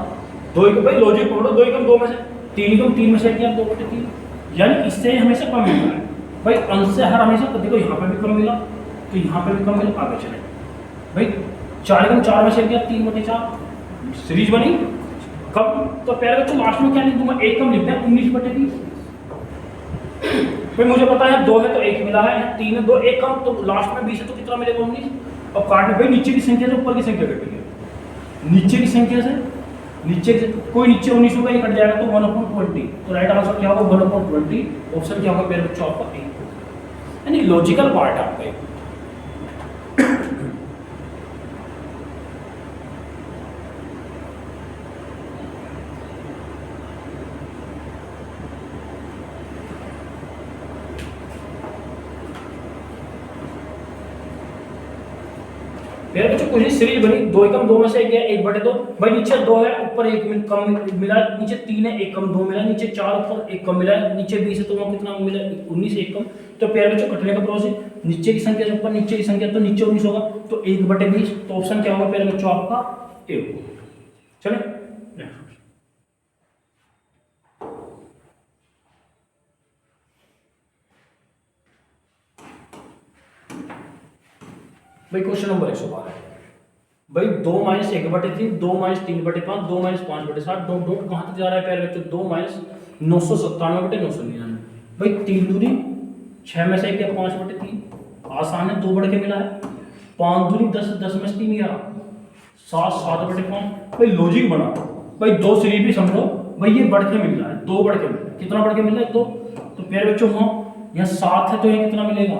2 एकम भाई लॉजिक पकड़ो, 2 एकम 2 में से 3 एकम 3 में से क्या 2/3, यानी इससे हमेशा कम मिल रहा है भाई, अंश से हर हमेशा, तो देखो यहाँ पे भी कम मिला तो यहाँ पे भी कम मिला, आगे चले भाई 4 एकम 4 में से क्या 3/4 सीरीज बनी कम, तो प्यारे बच्चों लास्ट में क्या लिख दूंगा 1 कम लिखते हैं 19/20, भाई मुझे पता है 2 है तो 1 मिला है, 3 है 2 1 कम, तो लास्ट में 20 है तो कितना मिलेगा 19, अब काटने भाई नीचे की संख्या से ऊपर की संख्या कटेगी, नीचे की संख्या से नीचे कोई नीचे 19 होगा ये कट जाएगा तो 1/20, तो राइट आंसर क्या होगा 1/20, ऑप्शन क्या होगा प्यारे बच्चों आपका ए, यानी लॉजिकल पार्ट है आपका। मेरे बच्चों कुछ सीरीज बनी 2 एकम 2 में से गया 1/2 भाई, नीचे 2 है ऊपर 1 कम मिला, नीचे 3 है 1 कम 2 मिला, नीचे 4 ऊपर 1 कम मिला, नीचे 20 है तो वहाँ कितना मिला 19 1 कम, तो प्यारे बच्चों कटने का प्रोसेस नीचे की संख्या से ऊपर नीचे की संख्या, तो नीचे 19 होगा तो 1/20, तो ऑप्शन क्या होगा प्यारे बच्चों आपका ए होगा। चले भाई क्वेश्चन नंबर 112 है भाई 2 - 1/3 2 - 3/5 2 - 5/7 डॉट डॉट कहाँ तक जा रहा है प्यारे बच्चों 2 - 997/999 भाई 3 दूनी 6 में से क्या 5/3 आसान है, 2 बढ़ के मिला है, 5 दूनी 10 10 में से 3 गया 7 7/5 भाई लॉजिक बना भाई, 2 सीरीज भी समझो भाई, ये बढ़ के मिल रहा है 2 बढ़ के मिल रहा है, कितना बढ़ के मिल रहा है 2। तो प्यारे बच्चों हाँ यहाँ 7 है तो यहाँ कितना मिलेगा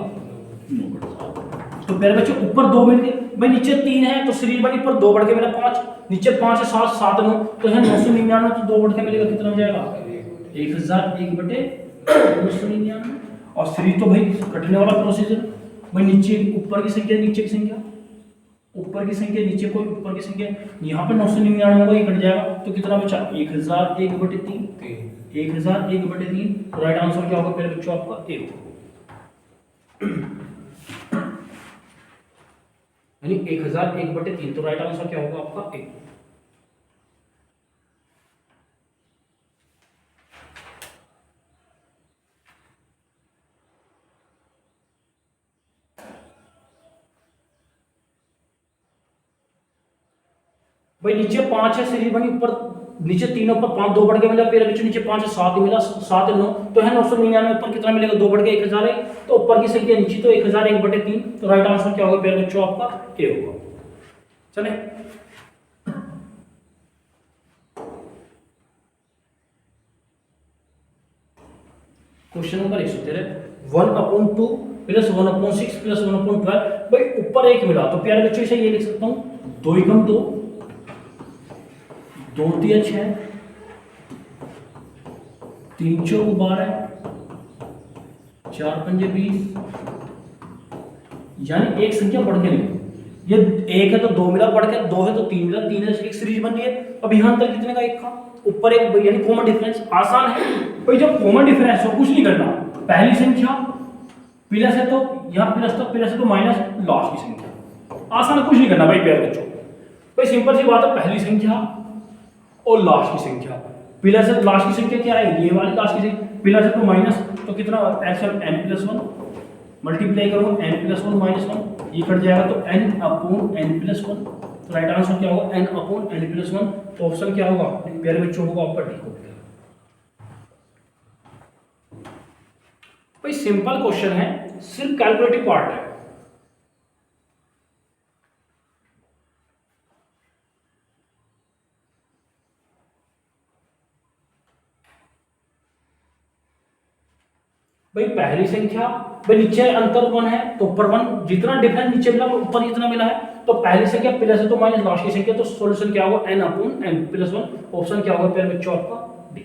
9/7। तो प्यारे बच्चों ऊपर 2 मिल गए, भाई नीचे 3 है तो सीरीज बनी, ऊपर 2 बढ़ के मिला 5, नीचे 5 है 7, 7 9, तो यहाँ 999 तो 2 बढ़ के मिलेगा कितना हो जाएगा 1001/999। और सीरीज तो भाई कटने वाला प्रोसीजर, भाई नीचे ऊपर की संख्या नीचे की संख्या, ऊपर की संख्या नीचे कोई ऊपर की संख्या, यहाँ पे 999 होगा, ये कट जाएगा तो कितना बचा 1001/3, 1001/3। तो राइट आंसर क्या होगा पहले बच्चों आपका ए होगा, यानी 1001/3। तो राइट आंसर क्या होगा आपका ए। भाई नीचे 5 है सीरीज बनी, ऊपर नीचे 3 ऊपर 5, 2 बढ़ के मिला, फिर बच्चों नीचे 5 है 7 ही मिला, 7 9, तो है 999 ऊपर कितना मिलेगा 2 बढ़ के 1001, तो ऊपर की संख्या नीचे तो 1001/3। तो राइट आंसर क्या होगा फिर बच्चों आपका ए होगा। चले क्वेश्चन नंबर 113, 1/2 प्लस 1/6 प्लस 1/12। भाई ऊपर 1 मिला तो प्यारे बच्चों इसे ये लिख सकता हूं 2 एकम 2, 2 3 6, 3 चौक 12, 4 पंजे 20, यानी एक संख्या बढ़ के नहीं, ये 1 है तो 2 मिला, बढ़ के 2 है तो 3 मिला, 3 है एक सीरीज बन रही है। अब यहाँ अंतर कितने का 1 का, ऊपर 1, यानी कॉमन डिफरेंस। आसान है भाई, जब कॉमन डिफरेंस हो कुछ नहीं करना, पहली संख्या प्लस है तो यहाँ प्लस है तो माइनस लास्ट की संख्या, आसान है, कुछ नहीं करना भाई प्यारे बच्चों। भाई सिंपल सी बात है, पहली संख्या और लास्ट की संख्या, प्लस है लास्ट की संख्या क्या है ये वाली लास्ट की संख्या, प्लस है तो माइनस, तो कितना एक्चुअल n+1 मल्टीप्लाई करो n+1 -1, ये कट जाएगा तो n/n+1। तो राइट आंसर क्या होगा n/n+1। तो ऑप्शन क्या होगा प्यारे बच्चों होगा आपका डी हो गया। भाई सिंपल क्वेश्चन है, सिर्फ कैलकुलेटिव पार्ट है। भाई पहली संख्या, भाई नीचे अंतर 1 है तो ऊपर 1, जितना डिफरेंस नीचे मिला ऊपर जितना मिला है, तो पहली संख्या प्लस है तो माइनस लास्ट की संख्या, तो सॉल्यूशन क्या होगा n/n+1। ऑप्शन क्या होगा पहले बच्चों आपका डी।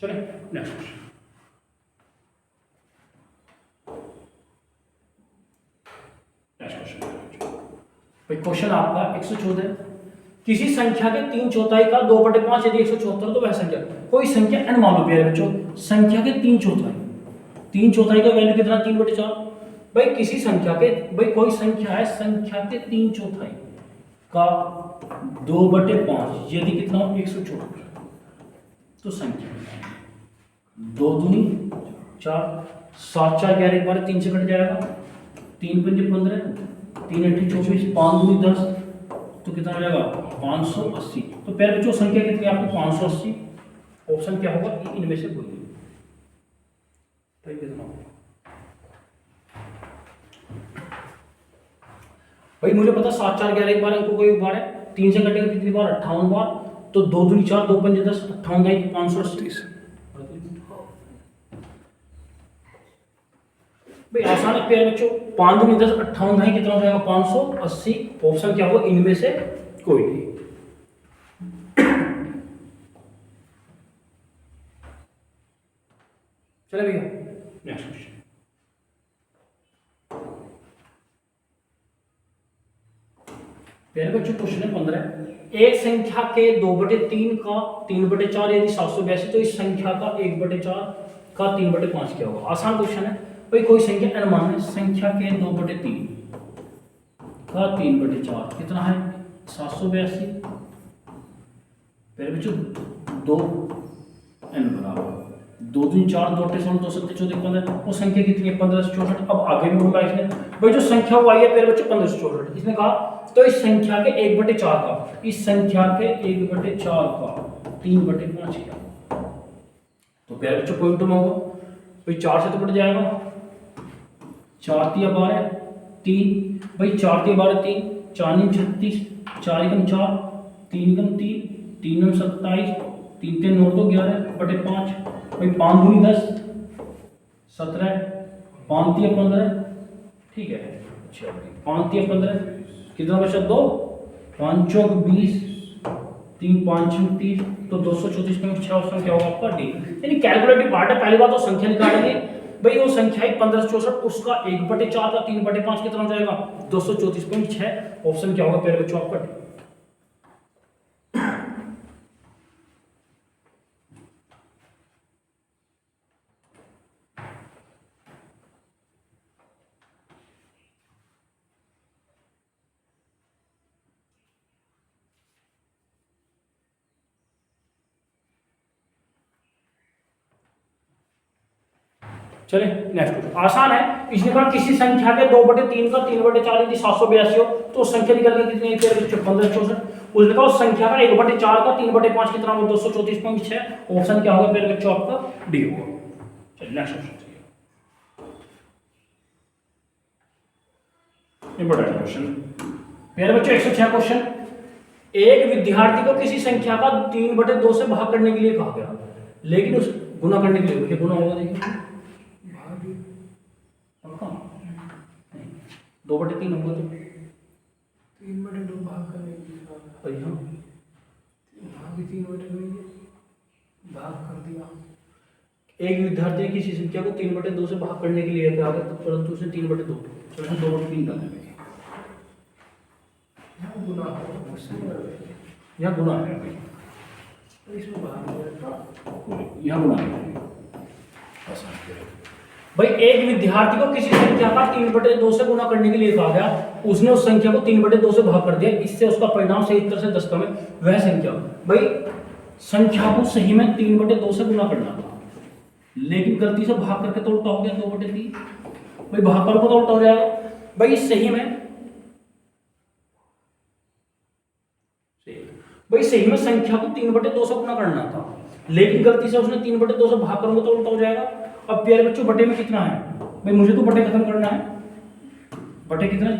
चलिए नेक्स्ट क्वेश्चन, भाई क्वेश्चन आपका 114, किसी संख्या के 3/4 का 2/5 यदि 174 तो वह संख्या, कोई संख्या n मान लो प्यारे बच्चों, संख्या के 3/4 का वैल्यू कितना 3/4। भाई किसी संख्या के, भाई कोई संख्या है संख्या के 3/4 का 2/5 यदि कितना 174, तो संख्या 2 दूनी 4, 7 4 11 एक बार 3 से कट जाएगा, 3 पंजे 15, 3 8 24, 5 दूनी 10, तो कितना हो जाएगा 580। तो प्यारे बच्चों संख्या कितनी आपको 580। ऑप्शन क्या होगा इनमें से कोई नहीं। भाई मुझे पता 7 4 11 एक बार अंकों को एक बार है, 3 से कटेगा कितनी बार 58 बार, तो 2 दूनी 4, 2 पंजे 10, 58 580। भाई आसान है प्यारे बच्चों, 5 दूनी 10, 58 कितना हो जाएगा 580। ऑप्शन क्या होगा इनमें से कोई नहीं। चले भैया नेक्स्ट क्वेश्चन, प्यारे बच्चों क्वेश्चन है 15, एक संख्या के 2/3 का 3/4 यदि 782, तो इस संख्या का 1/4 का 3/5 क्या होगा। आसान क्वेश्चन है भाई, कोई संख्या n मान है, संख्या के 2/3 का 3/4 कितना है 782। प्यारे बच्चों 2 n बराबर 2 दूनी 4, 2 8 16, 2 7 14 15, वो संख्या कितनी है 15 से 64। अब आगे भी बोला इसने भाई जो संख्या वो आई है प्यारे बच्चों 15 से 64, इसने कहा तो इस संख्या के 1/4 का, इस संख्या के 1/4 का 3/5 क्या। तो प्यारे बच्चों पॉइंट में होगा भाई 4 से तो कट जाएगा, 4 3 12 3, भाई 4 3 12 3, 4 9 36, 4 एकम 4, 3 एकम 3, 3 9 27, 3 3 9 तो 11/5 भाई 5 दूनी 10 17 5 3 15 ठीक है। अच्छा 5 3 15 कितना बचा 2 5 चौक 20 3 5 30 तो 234.6 ऑप्शन क्या होगा आपका डी। यानी कैलकुलेटिव पार्ट है। पहली बात तो संख्या निकालेंगे भाई वो संख्या है 1564 उसका 1/4 का 3/5 कितना हो जाएगा 234.6 ऑप्शन क्या होगा प्यारे बच्चों आपका डी। चले नेक्स्ट क्वेश्चन आसान है। इसने कहा किसी संख्या के 2/3 का 3/4 यदि 782 हो तो संख्या निकल गई कितनी है 1564। उसने कहा उस संख्या का 1/4 का 3/5 कितना होगा 234.6 ऑप्शन क्या होगा मेरे बच्चों आपका डी होगा। चलिए नेक्स्ट क्वेश्चन इंपॉर्टेंट क्वेश्चन मेरे बच्चों 106 क्वेश्चन। एक विद्यार्थी को किसी संख्या का 3/2 से भाग करने के लिए कहा गया लेकिन उस गुना करने के लिए गुना होगा देखिए 2/3 होगा तो 3/2 भाग करने के लिए हाँ भाग भी 3/2 भाग कर दिया। एक विद्यार्थी किसी संख्या को 3/2 से भाग करने के लिए कहा गया तो परंतु उसे 3/2 तो उसने 2/3 करना है। यहाँ गुना है यहाँ गुना है भाई तो इसमें भाग यहाँ गुना है भाई। एक विद्यार्थी को किसी संख्या का 3/2 से गुना करने के लिए कहा गया उसने उस संख्या को 3/2 से भाग कर दिया इससे उसका परिणाम सही उत्तर से 10 कम है वह संख्या भाई संख्या को सही में 3/2 से गुना करना था लेकिन गलती से भाग करके तो उल्टा हो गया 2/3 भाई भाग करो तो उल्टा हो जाएगा भाई सही में संख्या को 3/2 से गुना करना था लेकिन गलती से उसने 3/2 से भाग करूंगा तो उल्टा हो जाएगा। अब प्यारे बच्चों बटे में कितना है भाई मुझे तो बटे खत्म करना है। बटे कितना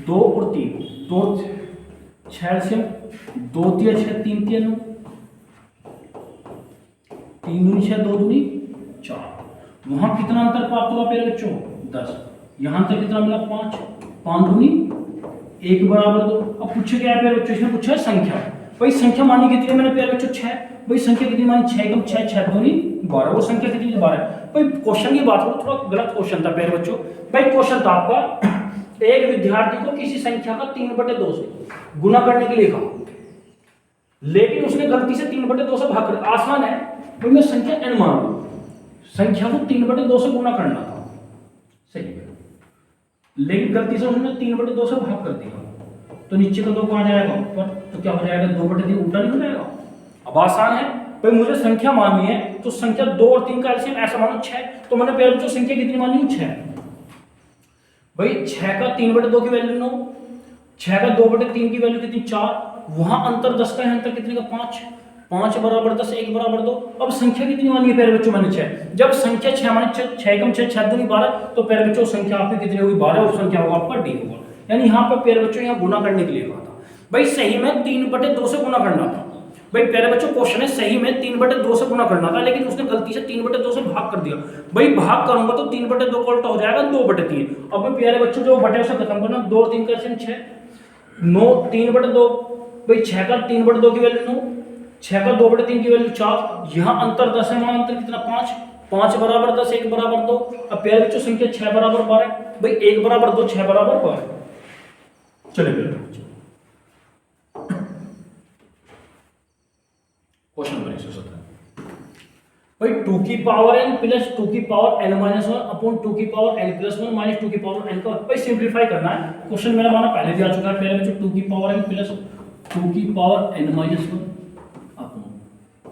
2 और 3 2 6 से 2 3 6 3 3 3 दूनी 6 2 दूनी 4 वहां कितना अंतर प्राप्त हुआ प्यारे बच्चों 10 यहां अंतर कितना मिला 5 5 दूनी 1 बराबर 2। अब पूछे क्या है प्यारे बच्चों इसने पूछा है संख्या भाई संख्या मानी कितनी है मैंने प्यारे बच्चों 6 भाई संख्या कितनी मानी 6 कम 6 6 दूनी 12 वो संख्या कितनी 12 भाई क्वेश्चन की बात करो थोड़ा गलत क्वेश्चन था प्यारे बच्चों। भाई क्वेश्चन था आपका एक विद्यार्थी को किसी संख्या का 3/2 से गुना करने के लिए कहा लेकिन उसने गलती से 3/2 से भाग कर आसान है भाई मैं संख्या n मान लूं संख्या को 3/2 से गुना करना था सही है लेकिन गलती से उसने 3/2 से भाग कर दिया तो नीचे का 2 कहां जाएगा ऊपर तो क्या हो जाएगा 2/3 उल्टा नहीं हो जाएगा। अब आसान है भाई मुझे संख्या माननी है तो संख्या 2 और 3 का एलसीएम ऐसा मानो 6 तो मैंने पहले जो संख्या कितनी मानी 6 भाई 6 का 3/2 की वैल्यू 9 6 का 2/3 की वैल्यू कितनी 4 वहां अंतर 10 का है अंतर कितने का 5 5 बराबर 10 1 बराबर 2। अब संख्या कितनी मानी है पहले बच्चों मैंने 6 जब संख्या 6 मानी 6 कम 6 6 दूनी 12 तो पहले बच्चों संख्या आपकी कितनी होगी 12 ऑप्शन क्या होगा आपका डी होगा। यानी यहाँ पे पहले बच्चों यहाँ गुना करने के लिए कहा था भाई सही में 3/2 से गुना करना था भाई प्यारे बच्चों क्वेश्चन है सही में 3/2 से गुना करना था लेकिन उसने गलती से 3/2 से भाग कर दिया भाई भाग करूंगा तो 3/2 का उल्टा हो जाएगा 2/3। अब मैं प्यारे बच्चों जो बटे उसे खत्म करना 2 और 3 का एलसीएम 6 9 3/2 भाई 6 का 3/2 की वैल्यू 9 6 का 2/3 की वैल्यू 4 यहाँ अंतर 10 है वहां अंतर कितना 5 5 बराबर 10 1 बराबर 2। अब प्यारे बच्चों संख्या 6 बराबर 12 भाई 1 बराबर 2 6 बराबर 12। चलिए क्वेश्चन नंबर 117 भाई 2 की पावर n प्लस 2 की पावर n माइनस 1 अपॉन 2 की पावर n प्लस 1 माइनस 2 की पावर n का भाई सिंपलीफाई करना है। क्वेश्चन मेरा माना पहले भी आ चुका है पहले बच्चों 2 की पावर n प्लस 2 की पावर n माइनस 1 अपॉन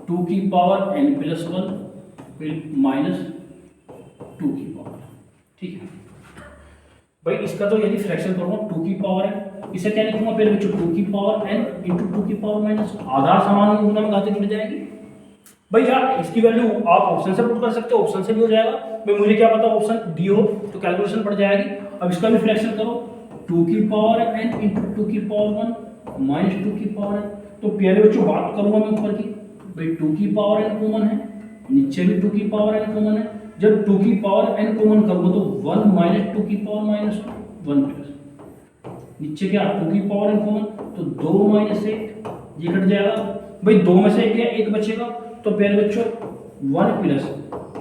2 की पावर n प्लस 1 माइनस 2 की पावर ठीक है भाई इसका तो यदि फ्रैक्शन करूंगा 2 की पावर n इसे क्या लिखूंगा पहले बच्चों 2 की पावर n इंटू 2 की पावर माइनस आधार समान गुना में घाते जुड़ जाएगी भाई यार इसकी वैल्यू आप ऑप्शन से पुट कर सकते हो ऑप्शन से भी हो जाएगा भाई मुझे क्या पता ऑप्शन डी हो तो कैलकुलेशन पड़ जाएगी। अब इसका भी फ्रैक्शन करो 2 की पावर n इंटू 2 की पावर 1 माइनस 2 की पावर n तो प्यारे बच्चों बात करूंगा मैं ऊपर की भाई 2 की पावर n कॉमन है, नीचे भी 2 की पावर n कॉमन है। जब 2 की पावर n कॉमन करूंगा तो 1 माइनस 2 की पावर माइनस 1 प्लस नीचे क्या 2 की पावर n कॉमन, तो 2 माइनस 1 ये कट जाएगा। भाई 2 में से एक गया, एक बचेगा, तो प्यारे बच्चों 1 प्लस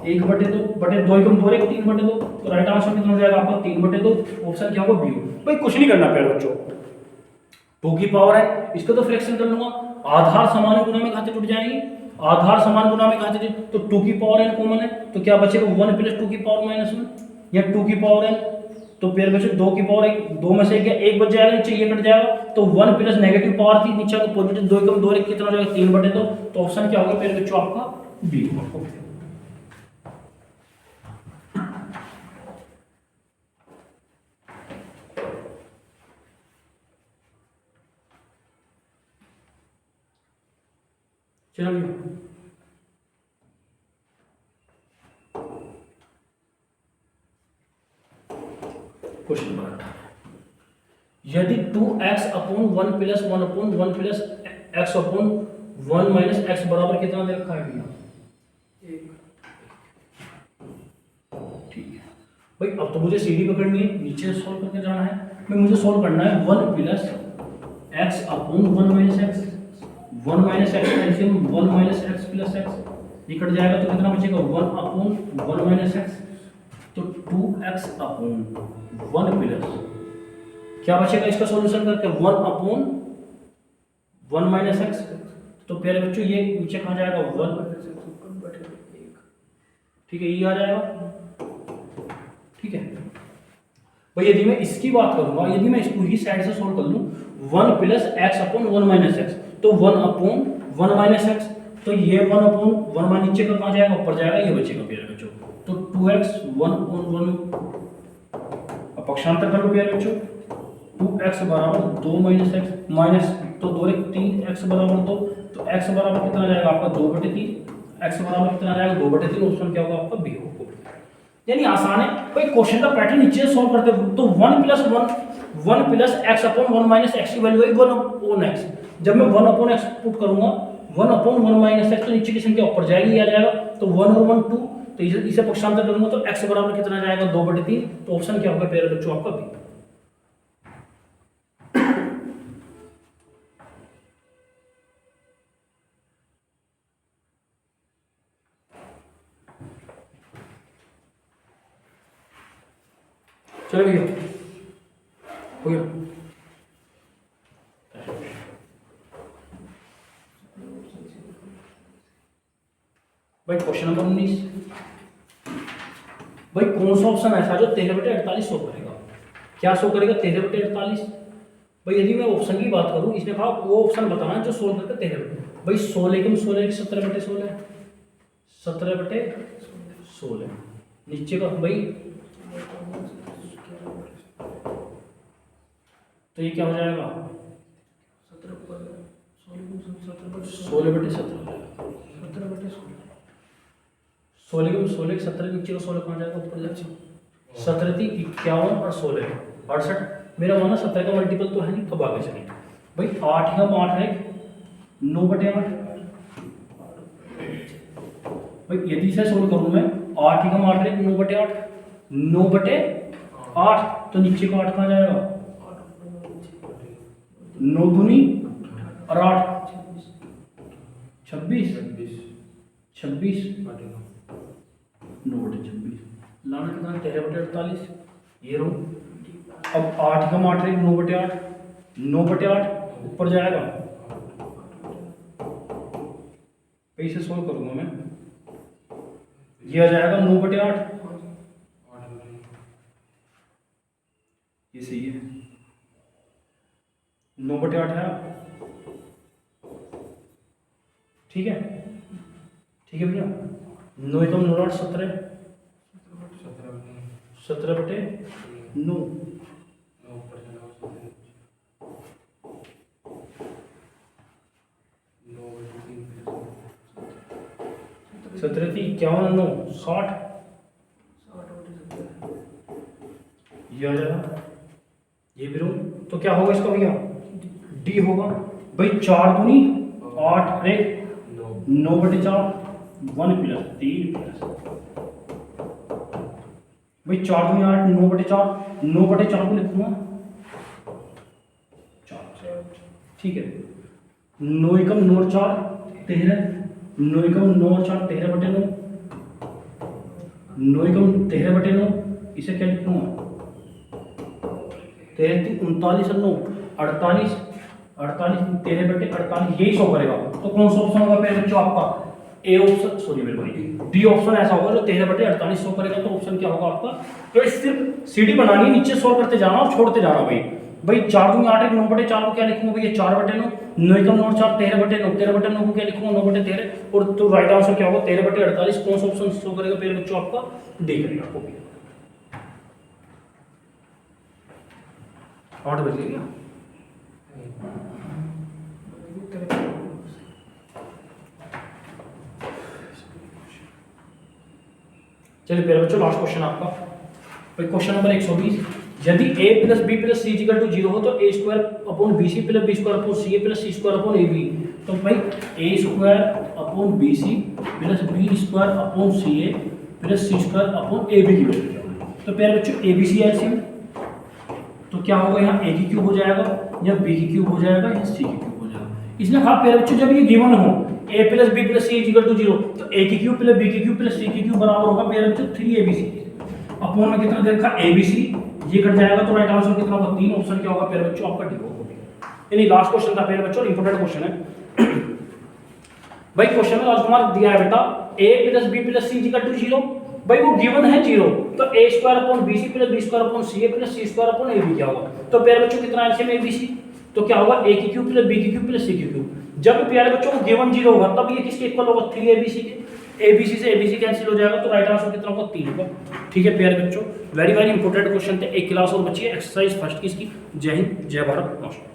1 बटे 2 बटे 2 एकम 2 1 3 बटे 2, तो राइट आंसर कितना हो जाएगा आपका 3 बटे 2। ऑप्शन क्या होगा बी। भाई कुछ नहीं करना प्यारे बच्चों, 2 की पावर है, इसको तो फ्रैक्शन कर लूंगा। आधार समान गुना में खाते टूट जाएंगे, आधार समान गुना में खाते तो 2 की पावर n कॉमन है, तो क्या बचेगा 1 प्लस 2 की पावर माइनस 1 या 2 की पावर n, तो फिर बच्चों 2 की पावर 1, 2 में से एक बच जाएगा, नीचे ये कट जाएगा, तो 1 प्लस नेगेटिव पावर थी, नीचे का पॉजिटिव 2 एकम 2 1 कितना हो जाएगा 3 बटे 2, तो ऑप्शन क्या होगा फिर बच्चों आपका बी होगा। चलिए क्वेश्चन नंबर 18, यदि 2x upon 1 plus 1 upon 1 plus x upon 1 minus x बराबर कितना दे रखा है भैया? ठीक है भाई, अब तो मुझे सीढ़ी पकड़नी है, नीचे से सॉल्व करके जाना है। भाई मुझे सॉल्व करना है 1 plus x upon 1 minus x, 1 minus x LCM 1 minus x plus x, ये कट जाएगा तो कितना बचेगा 1 अपॉन 1 माइनस x, तो 2x अपॉन 1 प्लस क्या बचेगा इसका सॉल्यूशन करके 1 अपॉन 1 माइनस x, तो प्यारे बच्चों ये नीचे कहाँ जाएगा 1, ठीक है ये आ जाएगा। ठीक है भाई, यदि मैं इसकी बात करूंगा, यदि मैं इसको ही साइड से सोल्व कर लूं 1 plus x upon 1 minus x, तो 1 अपॉन 1 माइनस एक्स, तो ये 1 अपॉन 1 माइनस नीचे का कहाँ जाएगा ऊपर जाएगा, ये बचेगा प्यारे बच्चों, तो 2x 1 अपॉन 1, अब पक्षांतर कर लो प्यारे बच्चों, 2x बराबर 2 माइनस एक्स माइनस तो 2 1 3 x बराबर 2, तो x बराबर कितना जाएगा आपका 2 बटे 3, x बराबर कितना जाएगा 2 बटे 3, ऑप्शन क्या होगा आपका बी होगा। यानी आसान है भाई, क्वेश्चन का पैटर्न नीचे सॉल्व करते हो तो 1 plus x upon 1 minus x की वैल्यू है 1 अपॉन x, जब मैं 1 अपॉन x पुट करूंगा 1 अपॉन 1 माइनस x, तो नीचे की संख्या ऊपर जाएगी, आ जाएगा, तो 1 और 1 2, तो इसे पक्षांतर करूंगा तो x बराबर कितना जाएगा 2 बटे 3, तो ऑप्शन क्या होगा प्यारे बच्चों आपका बी। चलो भैया हो गया। भाई क्वेश्चन नंबर 19, भाई कौन सा ऑप्शन ऐसा जो 13/48 शो करेगा? क्या शो करेगा 13/48? भाई यदि मैं ऑप्शन की बात करूं, इसने कहा वो ऑप्शन बताना जो सोल्व करके 13, भाई 16 की 16 17/16, 17/16 नीचे का भाई, तो ये क्या हो जाएगा 16/17, 16 17 नीचे का 16 कहाँ जाएगा ऊपर जाएगा, 17 51 और 16 68, मेरा माना 17 का मल्टीपल तो है नहीं, कब आगे चले भाई 8 का 8 है 9/8, भाई यदि से सोल्व करूं मैं 8 का 8 है 9/8, 9/8, तो नीचे का 8 कहाँ जाएगा 9 दूनी और 8 26 26 9/26 लाना कितना 13/48, ये रो अब 8 का 8 है 9/8, 9/8 ऊपर जाएगा, इसे सोल्व करूंगा मैं, ये आ जाएगा 9/8, ये सही है 9/8 है, ठीक है भैया, 9 एकम 9 8 17, 17/9, 17 51 9 60, ये आ जाएगा, ये भी रो, तो क्या होगा इसका भैया डी होगा। भाई 4 दूनी 8 1 9/4 1 प्लस 3 प्लस भाई 4 दूनी 8 9/4 9/4 को लिखूंगा 4 ठीक है 9 एकम 9 और 4 13 9 एकम 9 और 4 13/9 9 एकम 13/9 इसे क्या लिखूंगा 33 39 और 9 48 13/48 यही शो करेगा। तो कौन सा ऑप्शन होगा मेरे बच्चों आपका ए ऑप्शन, सॉरी मेरे भाई डी ऑप्शन ऐसा होगा जो 13/48 शो करेगा। तो ऑप्शन क्या होगा आपका, तो सिर्फ सीडी बनानी है, नीचे सॉल्व करते जाना और छोड़ते जाना भाई 4 दूंगी 8 9/4 को क्या लिखूंगा भैया 4/9 9 एकम 9 और 4 13/9 13/9 को क्या लिखूंगा 9/13 और तो राइट आंसर क्या होगा 13/48। कौन सा ऑप्शन शो करेगा मेरे बच्चों आपका डी करेगा। ओके 8 बज गया चलिए मेरे बच्चों लास्ट क्वेश्चन आपका भाई क्वेश्चन नंबर 120 यदि a plus B plus C equal to 0 हो तो a square upon B C plus B square upon C A plus C square upon A B. तो भाई a square upon B C plus B square upon C A plus C square upon A B की value क्या होगी। तो मेरे बच्चों A B C LCM तो क्या होगा यहाँ a की क्यूब हो जाएगा या b की क्यूब हो जाएगा या c की क्यूब हो जाएगा। इसने कहा मेरे बच्चों जब ये गिवन हो a plus B plus C equal to 0 तो a की क्यूब प्लस b की क्यूब प्लस c की क्यूब बराबर होगा मेरे बच्चों 3abc अपॉन में कितना देखा abc ये कट जाएगा तो राइट आंसर कितना होगा 3। ऑप्शन क्या होगा मेरे बच्चों आपका डी होगा। यानी लास्ट क्वेश्चन था मेरे बच्चों इंपॉर्टेंट क्वेश्चन है भाई। क्वेश्चन में राजकुमार दिया है बेटा a plus B plus C equal to 0 भाई वो गिवन है 0 तो a square upon bc plus b square upon ca plus c square upon ab क्या होगा। तो मेरे बच्चों कितना एलसीएम abc तो क्या होगा a की क्यूब प्लस b की क्यूब प्लस c की क्यूब। जब प्यारे बच्चों को गिवन 0 होगा तब ये किसके इक्वल होगा 3abc के। abc से abc कैंसिल हो जाएगा तो राइट आंसर कितना होगा 3 होगा। ठीक है प्यारे बच्चों वेरी इंपॉर्टेंट क्वेश्चन थे। एक क्लास और बची है एक्सरसाइज फर्स्ट की इसकी। जय हिंद जय भारत नमस्कार।